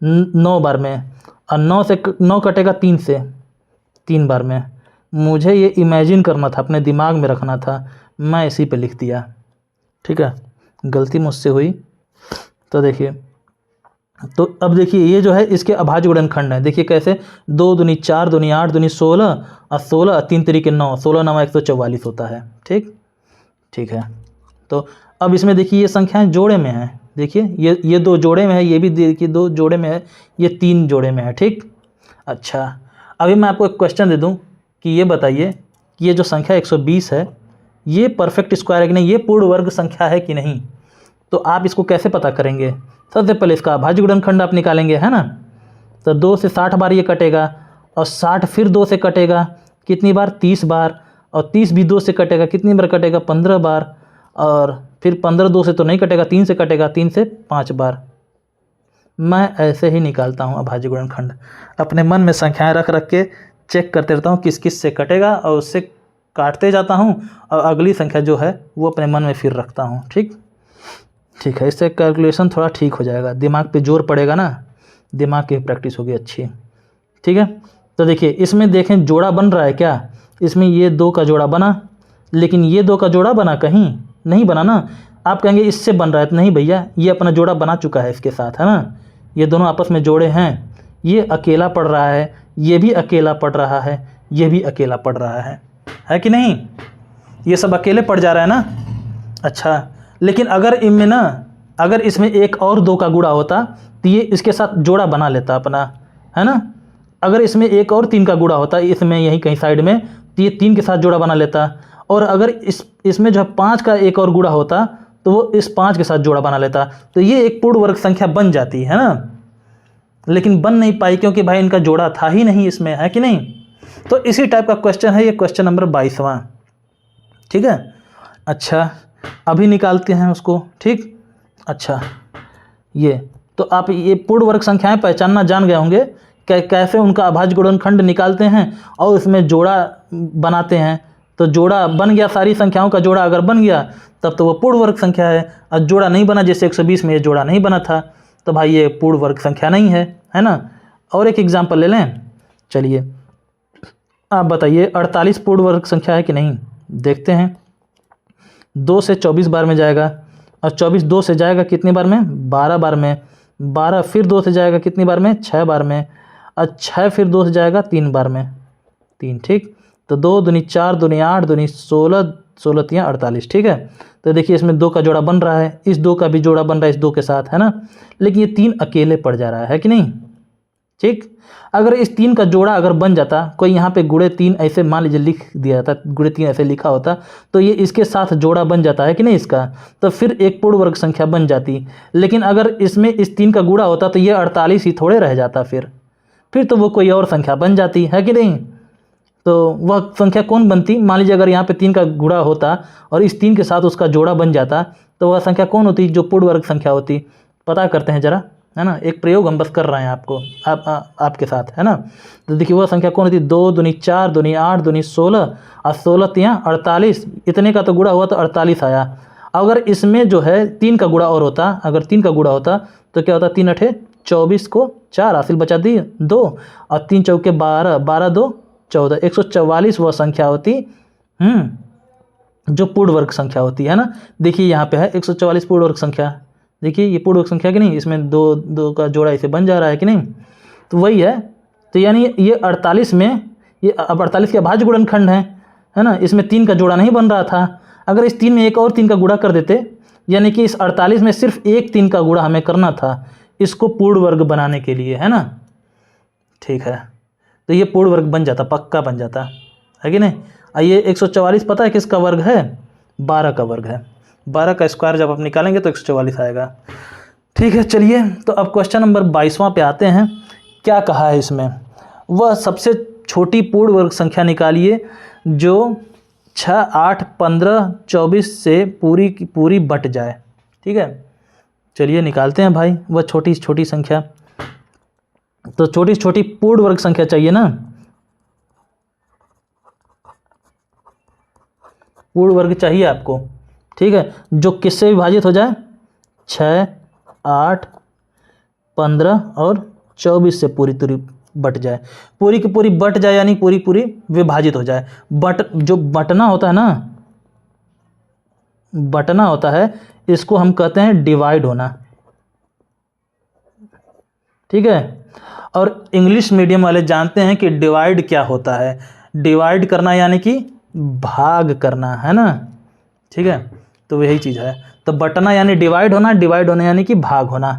A: 9 बार में, और 9 कटेगा 3 से 3 बार में। मुझे ये इमेजिन करना था, अपने दिमाग में रखना था, मैं इसी पे लिख दिया। ठीक है, गलती मुझसे हुई। तो देखिए, तो अब देखिए ये जो है इसके अभाज्य गुणनखंड है। देखिए कैसे? 2 दूनी 4 दूनी 8 दूनी 16 और 16 3 तरीके 9, 16 9 144 होता है। ठीक है, तो अब इसमें देखिए ये संख्याएं जोड़े में हैं। देखिए ये 2 जोड़े में है, ये भी देखिए 2 जोड़े में है, ये 3 जोड़े में है। ठीक, अच्छा अभी मैं आपको एक क्वेश्चन दे दूं कि ये बताइए कि ये जो संख्या 120 है ये परफेक्ट स्क्वायर है कि नहीं, ये पूर्ण वर्ग संख्या है कि नहीं। तो आप इसको कैसे पता करेंगे? सबसे पहले इसका अभाज्य गुणनखंड आप निकालेंगे, है ना। तो 2 से 60 बार ये कटेगा, और 60 फिर 2 से कटेगा कितनी बार? 30 बार, और 30 भी 2 से कटेगा कितनी बार कटेगा? 15 बार, और फिर 15 2 से तो नहीं कटेगा, 3 से कटेगा, 3 से 5 बार। मैं ऐसे ही निकालता हूँ अभाज्य गुणनखंड, अपने मन में संख्याएं रख रख के चेक करते रहता हूँ किस किस से कटेगा, और उससे काटते जाता हूँ और अगली संख्या जो है वो अपने मन में फिर रखता हूँ। ठीक है, इससे कैलकुलेशन थोड़ा ठीक हो जाएगा, दिमाग पे जोर पड़ेगा ना, दिमाग की प्रैक्टिस होगी अच्छी। ठीक है, तो देखिए इसमें देखें जोड़ा बन रहा है क्या, इसमें ये 2 का जोड़ा बना, लेकिन ये 2 का जोड़ा बना कहीं नहीं बना ना। आप कहेंगे इससे बन रहा है, तो नहीं भैया, ये अपना जोड़ा बना चुका है इसके साथ, है ना, ये दोनों आपस में जोड़े हैं। ये अकेला पढ़ रहा है, ये भी अकेला पढ़ रहा है, ये भी अकेला पढ़ रहा है कि नहीं, ये सब अकेले पढ़ जा रहा है ना। अच्छा, लेकिन अगर इनमें ना, अगर इसमें एक और 2 का गुणा होता तो ये इसके साथ जोड़ा बना लेता अपना, है ना। अगर इसमें एक और 3 का गुणा होता, इसमें यहीं कहीं साइड में, तो ये 3 के साथ जोड़ा बना लेता। और अगर इसमें जो है 5 का एक और गुणा होता तो वो इस 5 के साथ जोड़ा बना लेता, तो ये एक पूर्ण वर्ग संख्या बन जाती है ना। लेकिन बन नहीं पाई क्योंकि भाई इनका जोड़ा था ही नहीं इसमें, है कि नहीं। तो इसी टाइप का क्वेश्चन है ये, क्वेश्चन नंबर 22वां। ठीक है, अच्छा अभी निकालते हैं उसको। ठीक, अच्छा ये तो आप ये पूर्ण वर्ग संख्याएं पहचानना जान गए होंगे, कैसे उनका अभाज्य गुणनखंड निकालते हैं और उसमें जोड़ा बनाते हैं। तो जोड़ा बन गया, सारी संख्याओं का जोड़ा अगर बन गया तब तो वो पूर्ण वर्ग संख्या है, और जोड़ा नहीं बना, जैसे 120 में ये जोड़ा नहीं बना था, तो भाई ये पूर्ण वर्ग संख्या नहीं है ना। और एक एग्जाम्पल ले लें, चलिए आप बताइए 48 पूर्ण वर्ग संख्या है कि नहीं, देखते हैं। 2 से 24 बार में जाएगा, और 24 2 से जाएगा कितनी बार में, 12 बार में। 12 फिर 2 से जाएगा कितनी बार में, 6 बार में। और 6 फिर 2 से जाएगा 3 बार में, 3। ठीक, तो 2 दूनी 4, दूनी 8, दूनी 16, 16 तियाँ 48। ठीक है, तो देखिए इसमें 2 का जोड़ा बन रहा है, इस 2 का भी जोड़ा बन रहा है इस 2 के साथ, है ना। लेकिन ये 3 अकेले पड़ जा रहा है कि नहीं। ठीक, अगर इस 3 का जोड़ा अगर बन जाता, कोई यहाँ पे गुणे 3 ऐसे मान लीजिए लिख दिया था, गुणे 3 ऐसे लिखा होता, तो ये इसके साथ जोड़ा बन जाता है कि नहीं इसका, तो फिर एक पूर्ण वर्ग संख्या बन जाती। लेकिन अगर इसमें इस 3 का गुणा होता तो ये 48 ही थोड़े रह जाता, फिर तो वो कोई और संख्या बन जाती है कि नहीं। तो वह संख्या कौन बनती, मान लीजिए अगर यहाँ पे 3 का गुणा होता और इस 3 के साथ उसका जोड़ा बन जाता, तो वह संख्या कौन होती, जो पूर्ण वर्ग संख्या होती। पता करते हैं जरा, है ना, एक प्रयोग हम बस कर रहे हैं आपको, आपके साथ, है ना। तो देखिए वह संख्या कौन होती, 2 दूनी 4, दूनी 8, दूनी 16, और 16 तियाँ 48, इतने का तो गुणा हुआ तो 48 आया। अगर इसमें जो है 3 का गुणा और होता, अगर 3 का गुणा होता तो क्या होता, 3 अठे 24 को 4 हासिल बचा दी 2, और 3 चौके 12, 12 2 14, 144 वह संख्या होती जो पूर्ण वर्ग संख्या होती है ना। देखिए यहाँ पे है 144 पूर्ण वर्ग संख्या, देखिए ये पूर्ण वर्ग संख्या कि नहीं, इसमें 2 का जोड़ा इसे बन जा रहा है कि नहीं। तो वही है, तो यानी ये 48 में, ये अब 48 के अभाज्य गुणनखंड है ना, इसमें 3 का जोड़ा नहीं बन रहा था। अगर इस 3 में एक और 3 का गुणा कर देते, यानी कि इस 48 में सिर्फ एक 3 का गुणा हमें करना था इसको पूर्ण वर्ग बनाने के लिए, है ना। ठीक है, तो ये पूर्ण वर्ग बन जाता, पक्का बन जाता है कि नहीं। ये 144 पता है किसका वर्ग है, 12 का वर्ग है। 12 का स्क्वायर जब आप निकालेंगे तो 144 आएगा। ठीक है, चलिए तो अब क्वेश्चन नंबर 22वां पे आते हैं। क्या कहा है इसमें, वह सबसे छोटी पूर्ण वर्ग संख्या निकालिए जो 6, 8, 15, 24 से पूरी की पूरी बट जाए। ठीक है, चलिए निकालते हैं भाई वह छोटी से छोटी संख्या। तो छोटी से छोटी पूर्ण वर्ग संख्या चाहिए ना, पूर्ण वर्ग चाहिए आपको। ठीक है, जो किससे विभाजित हो जाए, 6, 8, 15 और 24 से पूरी पूरी बट जाए, पूरी की पूरी बट जाए, यानी पूरी पूरी विभाजित हो जाए। जो बटना होता है ना, बटना होता है, इसको हम कहते हैं डिवाइड होना। ठीक है, और इंग्लिश मीडियम वाले जानते हैं कि डिवाइड क्या होता है। डिवाइड करना यानी कि भाग करना, है ना। ठीक है, तो यही चीज़ है। तो बटना यानी डिवाइड होना, डिवाइड होना यानी कि भाग होना।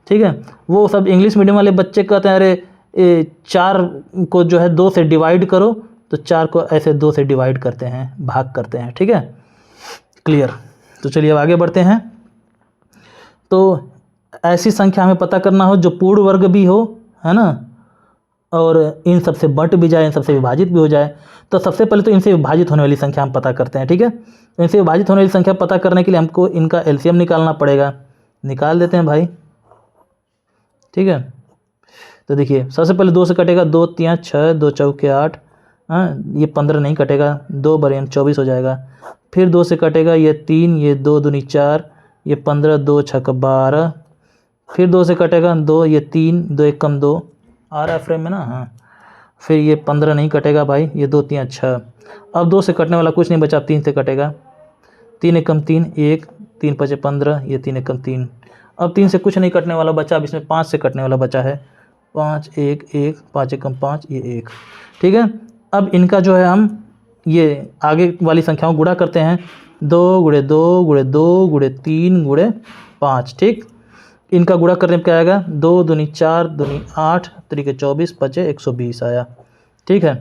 A: ठीक है, वो सब इंग्लिश मीडियम वाले बच्चे कहते हैं अरे 4 को जो है 2 से डिवाइड करो, तो 4 को ऐसे 2 से डिवाइड करते हैं, भाग करते हैं। ठीक है, क्लियर। तो चलिए अब आगे बढ़ते हैं। तो ऐसी संख्या हमें पता करना हो जो पूर्ण वर्ग भी हो, है ना, और इन सबसे बट भी जाए, इन सबसे विभाजित भी हो जाए। तो सबसे पहले तो इनसे विभाजित होने वाली संख्या हम पता करते हैं। ठीक है, इनसे विभाजित होने वाली संख्या पता करने के लिए हमको इनका एलसीएम निकालना पड़ेगा। निकाल देते हैं भाई। ठीक है, तो देखिए सबसे पहले 2 से कटेगा, 2 तियाँ 6, 2 चौके 8, हाँ, ये 15 नहीं कटेगा, 2 बरेम 24 हो जाएगा। फिर 2 से कटेगा ये 3, ये 2 दूनी 4, ये 15, 2 छक्का 12। फिर 2 से कटेगा 2, ये 3, 2 एक कम 2 आ रहा है फ्रेम में ना। हाँ, फिर ये 15 नहीं कटेगा भाई, ये 2 3 6। अब 2 से कटने वाला कुछ नहीं बचा, अब 3 से कटेगा, 3 एक कम 3 1, 3 5 15, ये 3 एक कम 3। अब 3 से कुछ नहीं कटने वाला बचा, अब इसमें 5 से कटने वाला बचा है, 5 1 1, 5 एक कम 5, ये 1। ठीक है, अब इनका जो है हम ये आगे वाली संख्याओं गुणा करते हैं, 2 गुणे 2 गुणे 2 गुणे 3 गुणे 5। ठीक, इनका गुणा करने पर क्या आएगा, 2 दूनी 4 दूनी 8 त्रिके 24 पचे 120 आया। ठीक है,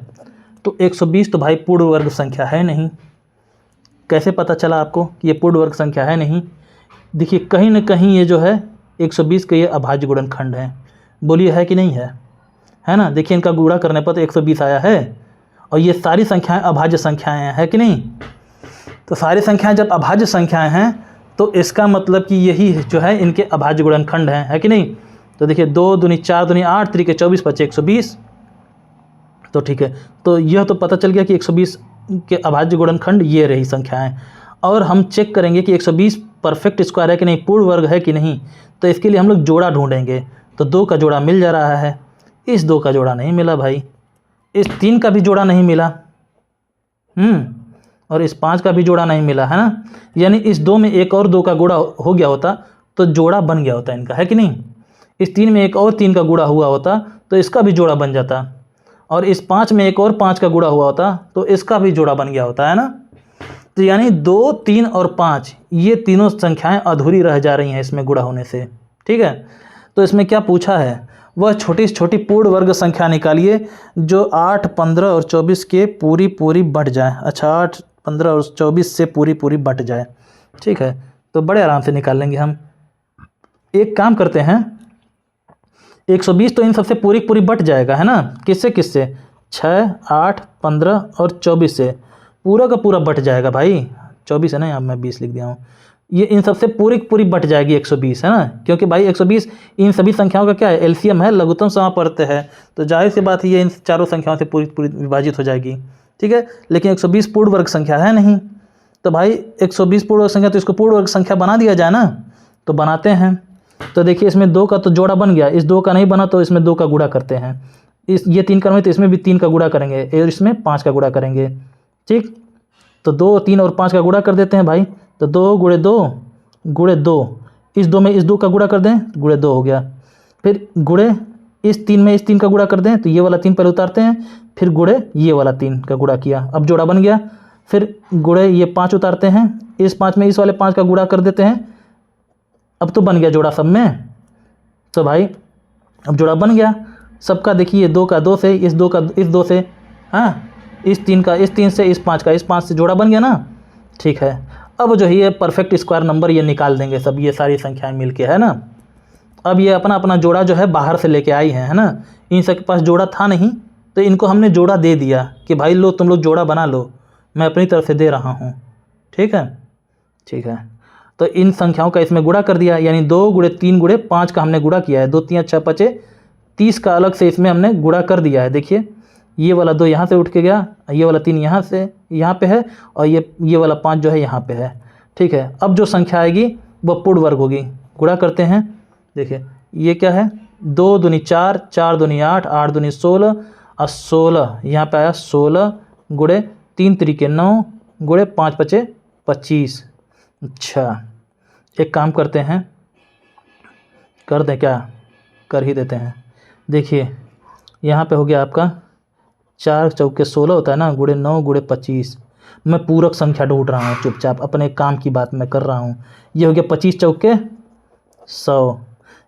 A: तो 120 तो भाई पूर्ण वर्ग संख्या है नहीं। कैसे पता चला आपको कि ये पूर्ण वर्ग संख्या है नहीं? देखिए कहीं ना कहीं ये जो है 120 के ये अभाज्य गुणनखंड है। बोलिए है कि नहीं है? है ना। देखिए इनका गुणा करने पर तो 120 आया है, और ये सारी संख्याएं अभाज्य संख्याएं हैं कि नहीं। तो सारी संख्याएं जब अभाज्य संख्याएं हैं तो इसका मतलब कि यही जो है इनके अभाज्य गुणनखंड हैं, है कि नहीं। तो देखिए 2 दूनी 4 दूनी 8 त्रिके 24 पचे 120। तो ठीक है, तो यह तो पता चल गया कि 120 के अभाज्य गुणनखंड ये रही संख्याएं। और हम चेक करेंगे कि 120 परफेक्ट स्क्वायर है कि नहीं, पूर्ण वर्ग है कि नहीं। तो इसके लिए हम लोग जोड़ा ढूंढेंगे। तो 2 का जोड़ा मिल जा रहा है, इस 2 का जोड़ा नहीं मिला भाई, इस 3 का भी जोड़ा नहीं मिला, और इस 5 का भी जोड़ा नहीं मिला, है ना। यानी इस 2 में एक और 2 का गुणा हो गया होता तो जोड़ा बन गया होता इनका, है कि नहीं। इस 3 में एक और 3 का गुणा हुआ होता तो इसका भी जोड़ा बन जाता, और इस 5 में एक और 5 का गुणा हुआ होता तो इसका भी जोड़ा बन गया होता, है ना। तो यानी 2 3 और 5 ये तीनों संख्याएं अधूरी रह जा रही हैं इसमें गुणा होने से। ठीक है, तो इसमें क्या पूछा है, वह छोटी से छोटी पूर्ण वर्ग संख्या निकालिए जो 8 15 और 24 के पूरी बट जाए। अच्छा, 8 15 और 24 से पूरी बट जाए। ठीक है, तो बड़े आराम से निकाल लेंगे हम। एक काम करते हैं, 120 तो इन सबसे पूरी बट जाएगा, है ना। किससे किससे, 6 8 15 और 24 से पूरा का पूरा बट जाएगा भाई। 24 है ना, यहाँ मैं 20 लिख दिया हूँ। ये इन सबसे पूरी बट जाएगी 120, है ना। क्योंकि भाई 120 इन सभी संख्याओं का क्या है, एलसीएम है, लघुत्तम समापवर्त है। तो जाहिर सी बात है ये इन चारों संख्याओं से पूरी विभाजित हो जाएगी। ठीक है, लेकिन 120 पूर्ण वर्ग संख्या है नहीं। तो भाई 120 पूर्ण वर्ग संख्या, तो इसको पूर्ण वर्ग संख्या बना दिया जाए ना। तो बनाते हैं। तो देखिए इसमें 2 का तो जोड़ा बन गया, इस 2 का नहीं बना तो इसमें 2 का गुणा करते हैं। ये 3 करेंगे तो इसमें भी 3 का गुणा करेंगे, और इसमें 5 का गुणा करेंगे। ठीक, तो 2 3 और 5 का गुणा कर देते हैं भाई। तो 2 गुणे 2 गुणे 2, इस 2 में इस 2 का गुणा कर दें, गुणे 2 हो गया। फिर गुणे इस 3 में इस 3 का गुणा कर दें, तो ये वाला 3 पहले उतारते हैं, फिर गुणे ये वाला 3 का गुणा किया, अब जोड़ा बन गया। फिर गुणे ये 5 उतारते हैं, इस 5 में इस वाले 5 का गुणा कर देते हैं, अब तो बन गया जोड़ा सब में। तो भाई अब जोड़ा बन गया सबका। देखिए 2 का 2 से, इस 2 का इस 2 से, हाँ, इस 3 का इस 3 से, इस 5 का इस 5 से जोड़ा बन गया ना। ठीक है, अब जो है ये परफेक्ट स्क्वायर नंबर ये निकाल देंगे सब, ये सारी संख्याएं मिलके, है ना। अब ये अपना अपना जोड़ा जो है बाहर से लेके आई है ना। इन सबके पास जोड़ा था नहीं तो इनको हमने जोड़ा दे दिया कि भाई लो तुम लोग जोड़ा बना लो, मैं अपनी तरफ से दे रहा हूँ। ठीक है, ठीक है, तो इन संख्याओं का इसमें गुणा कर दिया, यानी 2 गुणे 3 गुणे 5 का हमने गुणा किया है। 2 3 6 5 30 का अलग से इसमें हमने गुणा कर दिया है। देखिए ये वाला 2 यहाँ से उठ के गया, ये वाला 3 यहाँ से यहाँ पे है, और ये वाला 5 जो है यहाँ पे है। ठीक है, अब जो संख्या आएगी वह पूर्ण वर्ग होगी। गुणा करते हैं। देखिए ये क्या है, 2 दूनी 4 4 दूनी 8 8 दूनी 16 और 16 यहाँ पे आया 16 गुणे 3 त्रिके 9 गुणे 5 पचे 25। अच्छा, एक काम करते हैं, कर दें क्या, कर ही देते हैं। देखिए यहाँ पे हो गया आपका 4 चौके 16 होता है ना, गुणे 9 गुणे 25। मैं पूरक संख्या ढूंढ रहा हूँ, चुपचाप अपने काम की बात मैं कर रहा हूँ। ये हो गया 25 चौके 100,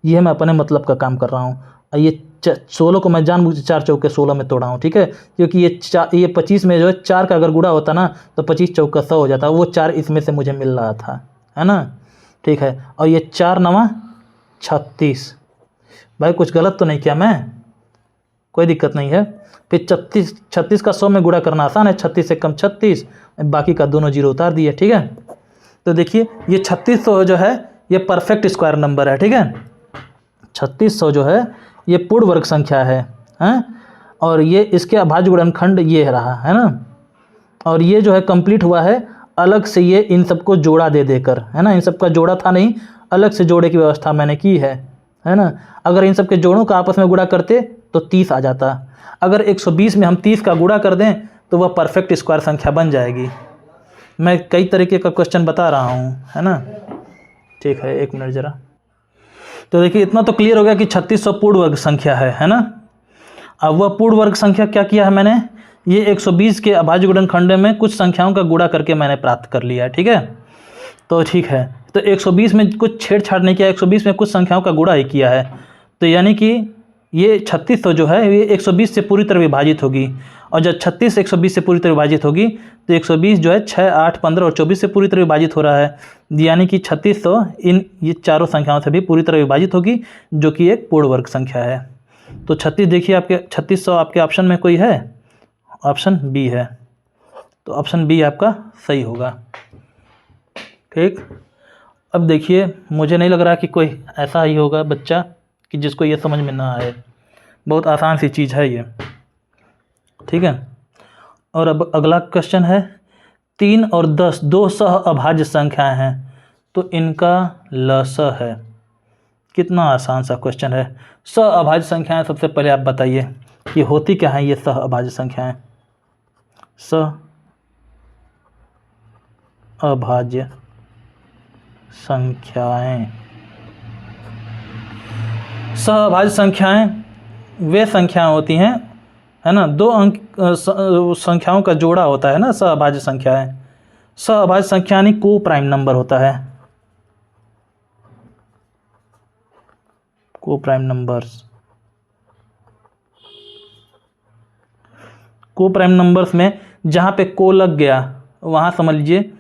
A: ये मैं अपने मतलब का काम कर रहा हूँ। और ये 16 को मैं जानबूझ 4 चौके 16 में तोड़ा हूँ। ठीक है, क्योंकि ये 25 में जो है 4 का अगर गुणा होता ना तो 25 चौका 100 हो जाता, वो 4 इसमें से मुझे मिल रहा था, है ना। ठीक है, और ये 4 9 36। भाई कुछ गलत तो नहीं किया मैं, कोई दिक्कत नहीं है। फिर 36 का 100 में गुणा करना आसान है, 36 से कम 36, बाकी का दोनों जीरो उतार दिए। ठीक है, तो देखिए ये 3600 जो है ये परफेक्ट स्क्वायर नंबर है। ठीक है, 3600 जो है ये पूर्ण वर्ग संख्या है, हैं। और ये इसके अभाज्य गुणनखंड ये रहा है ना, और ये जो है कंप्लीट हुआ है अलग से ये इन सबको जोड़ा दे देकर, है ना। इन सबका जोड़ा था नहीं, अलग से जोड़े की व्यवस्था मैंने की है ना। अगर इन सबके जोड़ों का आपस में गुणा करते तो 30 आ जाता। अगर 120 में हम 30 का गुणा कर दें तो वह परफेक्ट स्क्वायर संख्या बन जाएगी। मैं कई तरीके का क्वेश्चन बता रहा हूँ, है ना। ठीक है, एक मिनट ज़रा। तो देखिए इतना तो क्लियर हो गया कि 3600 पूर्ण वर्ग संख्या है ना। अब वह पूर्ण वर्ग संख्या क्या किया है मैंने, ये 120 के अभाज्य गुणनखंड में कुछ संख्याओं का गुणा करके मैंने प्राप्त कर लिया है। ठीक है, तो ठीक है, तो 120 में कुछ छेड़छाड़ नहीं किया, 120 में कुछ संख्याओं का गुणा ही किया है। तो यानी कि ये 3600 जो है ये 120 से पूरी तरह विभाजित होगी, और जब 36 120 से पूरी तरह विभाजित होगी तो 120 जो है 6, 8, 15 और 24 से पूरी तरह विभाजित हो रहा है, यानी कि 3600 इन ये चारों संख्याओं से भी पूरी तरह विभाजित होगी, जो कि एक पूर्ण वर्ग संख्या है। तो 36 देखिए आपके 3600 आपके ऑप्शन में कोई है, ऑप्शन बी है, तो ऑप्शन बी आपका सही होगा। ठीक, अब देखिए मुझे नहीं लग रहा कि कोई ऐसा ही होगा बच्चा कि जिसको ये समझ में ना आए, बहुत आसान सी चीज़ है ये। ठीक है, और अब अगला क्वेश्चन है 3 और 10 दो सह अभाज्य संख्याएं हैं, तो इनका लसह है। कितना आसान सा क्वेश्चन है। सह अभाज्य संख्याएं सबसे पहले आप बताइए कि होती क्या हैं ये सह अभाज्य संख्याएं। सह अभाज्य संख्याएं, सह अभाज्य संख्याएं वे संख्याएं होती हैं, है ना, दो अंक संख्याओं का जोड़ा होता है ना सह अभाज्य संख्याएं। सह अभाज्य संख्या यानी को प्राइम नंबर होता है, को प्राइम नंबर्स। को प्राइम नंबर्स में जहाँ पे को लग गया वहाँ समझ लीजिए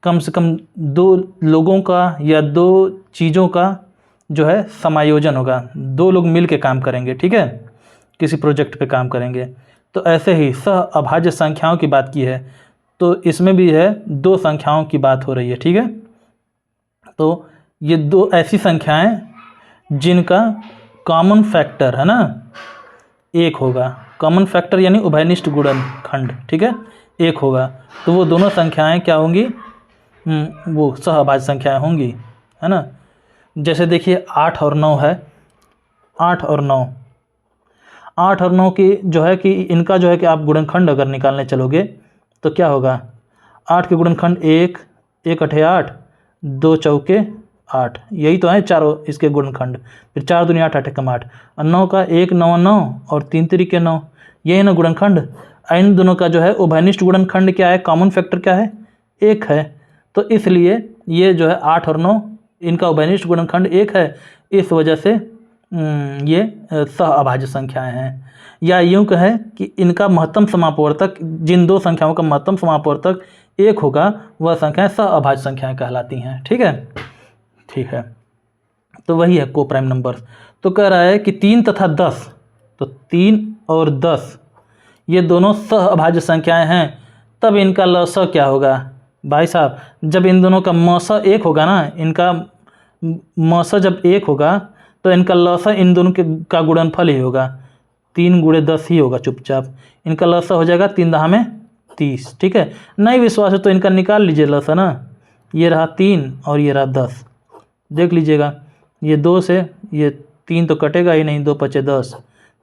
A: कम से कम दो लोगों का या दो चीज़ों का जो है समायोजन होगा, दो लोग मिल के काम करेंगे। ठीक है, किसी प्रोजेक्ट पे काम करेंगे। तो ऐसे ही सह अभाज्य संख्याओं की बात की है, तो इसमें भी है दो संख्याओं की बात हो रही है। ठीक है, तो ये दो ऐसी संख्याएं जिनका कॉमन फैक्टर है ना एक होगा, कॉमन फैक्टर यानी उभयनिष्ठ गुणनखंड। ठीक है, एक होगा, तो वो दोनों संख्याएं क्या होंगी, वो सह अभाज्य संख्याएं होंगी, है ना। जैसे देखिए 8 और 9 है, 8 और 9, 8 और 9 की जो है कि इनका जो है कि आप गुणनखंड अगर निकालने चलोगे तो क्या होगा, 8 के गुणनखंड 1, 1 अठे 8, 2 चौके 8, यही तो है चारों इसके गुणनखंड। फिर 4 दूनी 8, 8 एकम 8, और 9 का 1 9 9 और 3 तिरिके 9, यही ना गुणनखंड। इन दोनों का जो है उभयनिष्ठ गुणनखंड क्या है, कॉमन फैक्टर क्या है, 1 है। तो इसलिए ये जो है 8 और 9 इनका उभयनिष्ठ गुणनखंड 1 है, इस वजह से ये सह अभाज्य संख्याएं हैं। या यूँ कहें कि इनका महत्तम समापवर्तक, जिन दो संख्याओं का महत्तम समापवर्तक 1 होगा वह संख्याएं सह अभाज्य संख्याएं कहलाती हैं। ठीक है, ठीक है, तो वही है को प्राइम नंबर्स। तो कह रहा है कि 3 तथा 10, तो 3 और 10 ये दोनों सह अभाज्य संख्याएं हैं, तब इनका लसह क्या होगा भाई साहब। जब इन दोनों का मसह 1 होगा ना, इनका मसह जब 1 होगा तो इनका लसह इन दोनों के का गुणनफल ही होगा, 3 गुणे 10 ही होगा चुपचाप। इनका लसह हो जाएगा 3 दहा में 30। ठीक है, नहीं विश्वास है तो इनका निकाल लीजिए लसह ना, ये रहा 3 और ये रहा 10, देख लीजिएगा। ये 2 से ये 3 तो कटेगा ही नहीं, 2 पचे 10,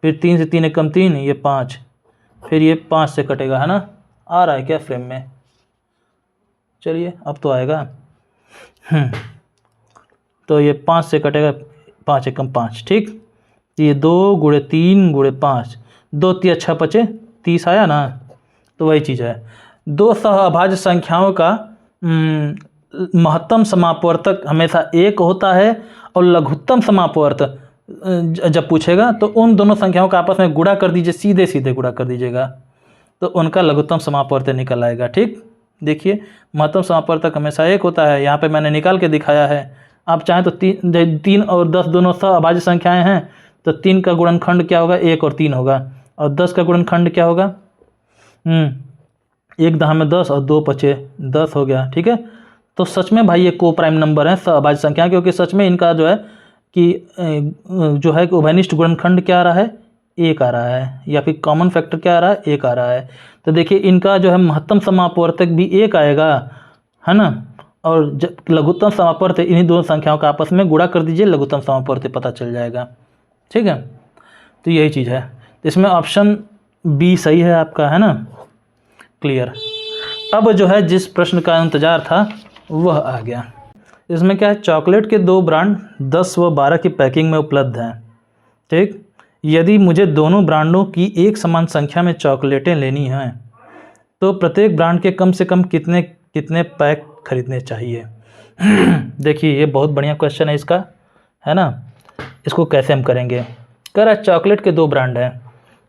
A: फिर 3 से 3 एकम 3, ये 5, फिर ये 5 से कटेगा, है ना। आ रहा है क्या फ्रेम में, चलिए अब तो आएगा। तो ये 5 से कटेगा, 5 एकम 5, ठीक। ये 2 गुणे 3 गुणे 5, 2 3 6 पचे 30 आया ना। तो वही चीज़ है, दो सह अभाज्य संख्याओं का महत्तम समापवर्तक हमेशा 1 होता है, और लघुत्तम समापवर्तक जब पूछेगा तो उन दोनों संख्याओं का आपस में गुणा कर दीजिए, सीधे सीधे गुणा कर दीजिएगा, तो उनका लघुत्तम समापवर्तक निकल आएगा। ठीक, देखिए महत्तम समापवर्तक हमेशा 1 होता है, यहाँ पे मैंने निकाल के दिखाया है। आप चाहें तो 3 और 10 दोनों सह अभाज्य संख्याएं हैं, तो 3 का गुणनखंड क्या होगा, 1 और 3 होगा, और 10 का गुणनखंड क्या होगा, 1 दहा में 10 और 2 पचे 10 हो गया। ठीक है, तो सच में भाई ये को प्राइम नंबर है सह अभाज्य संख्या, क्योंकि सच में इनका जो है कि उभयनिष्ठ गुणनखंड क्या आ रहा है, 1 आ रहा है, या फिर कॉमन फैक्टर क्या आ रहा है, 1 आ रहा है। तो देखिए इनका जो है महत्तम समापवर्तक भी 1 आएगा, है ना, और लघुत्तम समापवर्त इन्हीं दोनों संख्याओं का आपस में गुणा कर दीजिए, लघुत्तम समापवर्त पता चल जाएगा। ठीक है, तो यही चीज़ है। तो इसमें ऑप्शन बी सही है आपका, है ना, क्लियर। अब जो है जिस प्रश्न का इंतज़ार था वह आ गया। इसमें क्या है, चॉकलेट के 2 ब्रांड 10 व 12 की पैकिंग में उपलब्ध हैं। ठीक, यदि मुझे दोनों ब्रांडों की एक समान संख्या में चॉकलेटें लेनी हैं तो प्रत्येक ब्रांड के कम से कम कितने कितने पैक खरीदने चाहिए। देखिए ये बहुत बढ़िया क्वेश्चन है इसका, है ना। इसको कैसे हम करेंगे, कह रहा है चॉकलेट के 2 ब्रांड हैं।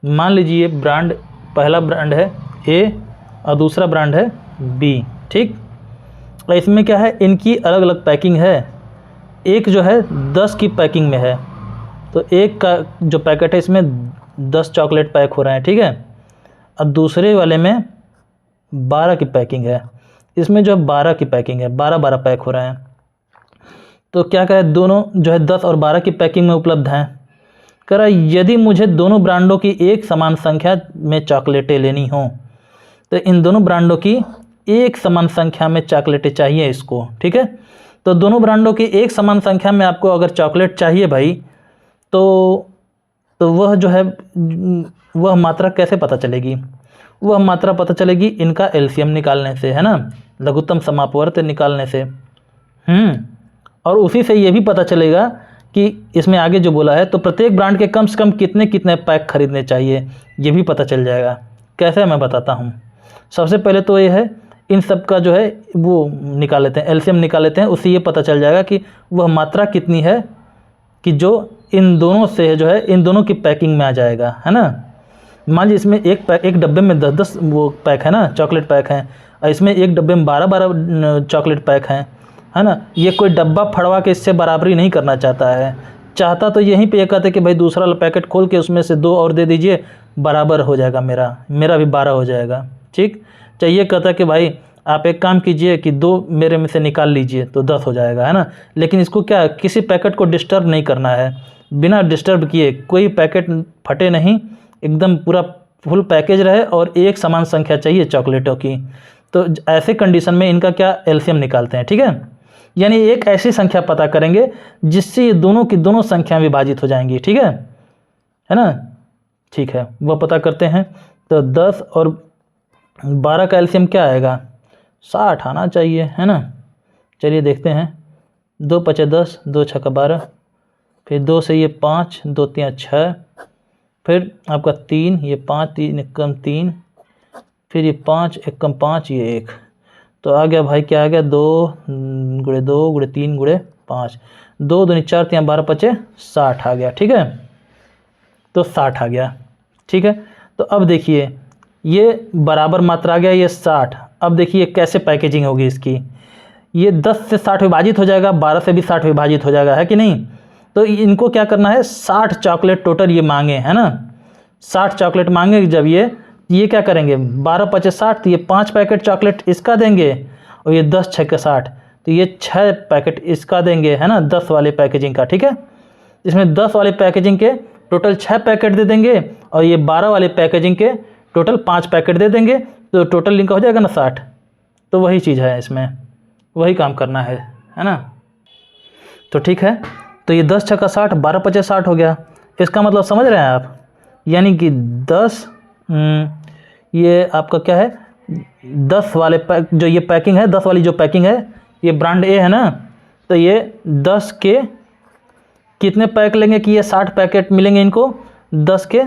A: मान लीजिए ब्रांड, पहला ब्रांड है ए और दूसरा ब्रांड है बी। ठीक, और इसमें क्या है, इनकी अलग अलग पैकिंग है। एक जो है 10 की पैकिंग में है, तो एक का जो पैकेट है इसमें 10 चॉकलेट पैक हो रहे हैं। ठीक है, और दूसरे वाले में 12 की पैकिंग है, इसमें जो 12 की पैकिंग है, 12 पैक हो रहे हैं। तो क्या करें, दोनों जो है 10 और 12 की पैकिंग में उपलब्ध हैं। कह रहा है यदि मुझे दोनों ब्रांडों की एक समान संख्या में चॉकलेटें लेनी हों तो इन दोनों ब्रांडों की एक समान संख्या में चॉकलेटें चाहिए इसको। ठीक है, तो दोनों ब्रांडों की एक समान संख्या में आपको अगर चॉकलेट चाहिए भाई, तो वह जो है वह मात्रा कैसे पता चलेगी, वह मात्रा पता चलेगी इनका एलसीएम निकालने से, है ना, लघुत्तम समापवर्त निकालने से। और उसी से ये भी पता चलेगा कि इसमें आगे जो बोला है, तो प्रत्येक ब्रांड के कम से कम कितने कितने पैक खरीदने चाहिए, ये भी पता चल जाएगा। कैसे, मैं बताता हूँ। सबसे पहले तो ये है, इन सब का जो है वो निकाल लेते हैं, एलसीएम निकाल लेते हैं, उससे ये पता चल जाएगा कि वह मात्रा कितनी है कि जो इन दोनों से जो है इन दोनों की पैकिंग में आ जाएगा, है ना। मान लीजिए इसमें एक डब्बे में 10 वो पैक है ना, चॉकलेट पैक हैं, और इसमें एक डब्बे में 12 चॉकलेट पैक हैं, है ना। ये कोई डब्बा फड़वा के इससे बराबरी नहीं करना चाहता है, चाहता तो यहीं पे ये कहते कि भाई दूसरा वाला पैकेट खोल के उसमें से 2 और दे दीजिए, बराबर हो जाएगा, मेरा भी 12 हो जाएगा। ठीक, चाहिए कहता कि भाई आप एक काम कीजिए कि 2 मेरे में से निकाल लीजिए तो 10 हो जाएगा, है ना। लेकिन इसको क्या, किसी पैकेट को डिस्टर्ब नहीं करना है, बिना डिस्टर्ब किए कोई पैकेट फटे नहीं, एकदम पूरा फुल पैकेज रहे और एक समान संख्या चाहिए चॉकलेटों की। तो ऐसे कंडीशन में इनका क्या, एलसीएम निकालते हैं। ठीक है, यानी एक ऐसी संख्या पता करेंगे जिससे ये दोनों की दोनों संख्या विभाजित हो जाएंगी। ठीक है ना। ठीक है, वह पता करते हैं। तो 10 और 12 का एलसीएम क्या आएगा, 60 आना चाहिए, है ना। चलिए देखते हैं। 2 × 5 = 10, 2 × 6 = 12, फिर 2 से ये 5, 2 × 3 = 6, फिर आपका 3, ये 5, 3 × 1 = 3, फिर ये 5, 1 × 5, ये 1। तो आ गया भाई, क्या आ गया, 2 × 2 × 3 × 5, 2 दूनी 4, 3 12 × 5 = 60 आ गया। ठीक है, तो 60 आ गया। ठीक है, तो अब देखिए ये बराबर मात्रा आ गया, ये 60। अब देखिए कैसे पैकेजिंग होगी इसकी, ये 10 से 60 विभाजित हो जाएगा, 12 से भी 60 विभाजित हो जाएगा, है कि नहीं। तो इनको क्या करना है, 60 चॉकलेट टोटल ये मांगे, है ना, 60 चॉकलेट मांगे। जब ये क्या करेंगे, 12 × 5 = 60, तो ये 5 पैकेट चॉकलेट इसका देंगे, और ये 10 × 6 = 60, तो ये 6 पैकेट इसका देंगे, है ना, 10 वाले पैकेजिंग का। ठीक है, इसमें 10 वाले पैकेजिंग के टोटल 6 पैकेट दे देंगे, और ये 12 वाले पैकेजिंग के टोटल 5 पैकेट दे देंगे, तो टोटल लिंक हो जाएगा ना 60। तो वही चीज़ है, इसमें वही काम करना है ना। तो ठीक है, तो ये 10 × 6 = 60, 12 × 5 = 60 हो गया। इसका मतलब समझ रहे हैं आप, यानी कि 10 ये आपका क्या है, 10 वाले पैक जो ये पैकिंग है, 10 वाली जो पैकिंग है, ये ब्रांड ए है ना, तो ये 10 के कितने पैक लेंगे कि ये 60 पैकेट मिलेंगे इनको, 10 के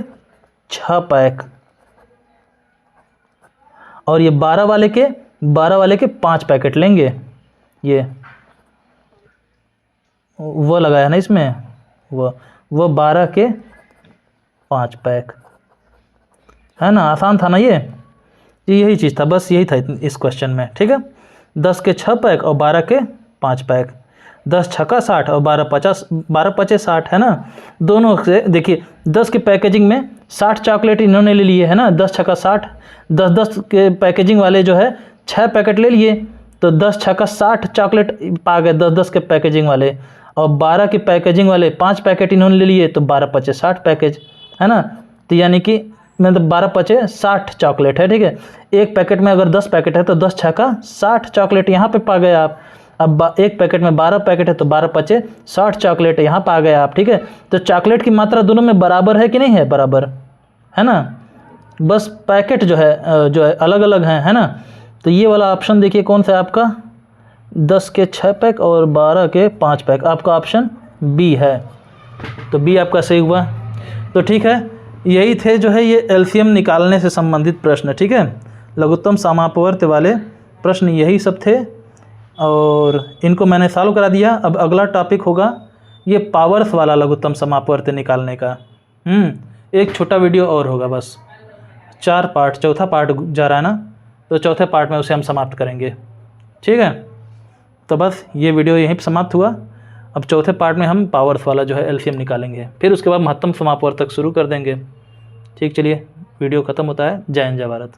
A: 6 पैक, और ये 12 वाले के 5 पैकेट लेंगे। ये वो लगाया ना इसमें, वो 12 के 5 पैक, है ना। आसान था ना ये, यही चीज़ था, बस यही था इस क्वेश्चन में। ठीक है, 10 के 6 पैक और 12 के 5 पैक, 10 × 6 = 60 और 12 × 5 = 60, है ना। दोनों से देखिए 10 के पैकेजिंग में 60 चॉकलेट इन्होंने ले लिए, है ना, 10 × 6 = 60, 10 के पैकेजिंग वाले जो है 6 पैकेट ले लिए, तो 10 × 6 = 60 चॉकलेट पा गए 10 के पैकेजिंग वाले, और 12 की पैकेजिंग वाले 5 पैकेट इन्होंने ले लिए, तो 12 × 5 = 60 पैकेज, है ना। तो यानी कि मतलब 12 पचे 60 चॉकलेट है, ठीक है। एक पैकेट में अगर 10 पैकेट है तो 10 छक्का 60 चॉकलेट यहाँ पे पा गए आप। अब एक पैकेट में 12 पैकेट है तो 12 पचे 60 चॉकलेट यहाँ पा गए आप, ठीक है। तो चॉकलेट की मात्रा दोनों में बराबर है कि नहीं है, बराबर है ना, बस पैकेट जो है अलग अलग हैं, है ना। तो ये वाला ऑप्शन देखिए कौन सा है आपका, 10 के 6 पैक और 12 के 5 पैक, आपका ऑप्शन बी है। तो बी आपका सही हुआ। तो ठीक है, यही थे जो है ये एलसीएम निकालने से संबंधित प्रश्न, ठीक है। लघुत्तम समापवर्त वाले प्रश्न यही सब थे और इनको मैंने सॉल्व करा दिया। अब अगला टॉपिक होगा ये पावर्स वाला लघुत्तम समापवर्त निकालने का। एक छोटा वीडियो और होगा, बस 4 पार्ट, चौथा पार्ट जा रहा है ना, तो चौथे पार्ट में उसे हम समाप्त करेंगे, ठीक है। तो बस ये वीडियो यहीं पर समाप्त हुआ। अब चौथे पार्ट में हम पावर्स वाला जो है एलसीएम निकालेंगे, फिर उसके बाद महत्तम समापवर्तक शुरू कर देंगे। ठीक, चलिए वीडियो ख़त्म होता है। जय हिंद, जय भारत।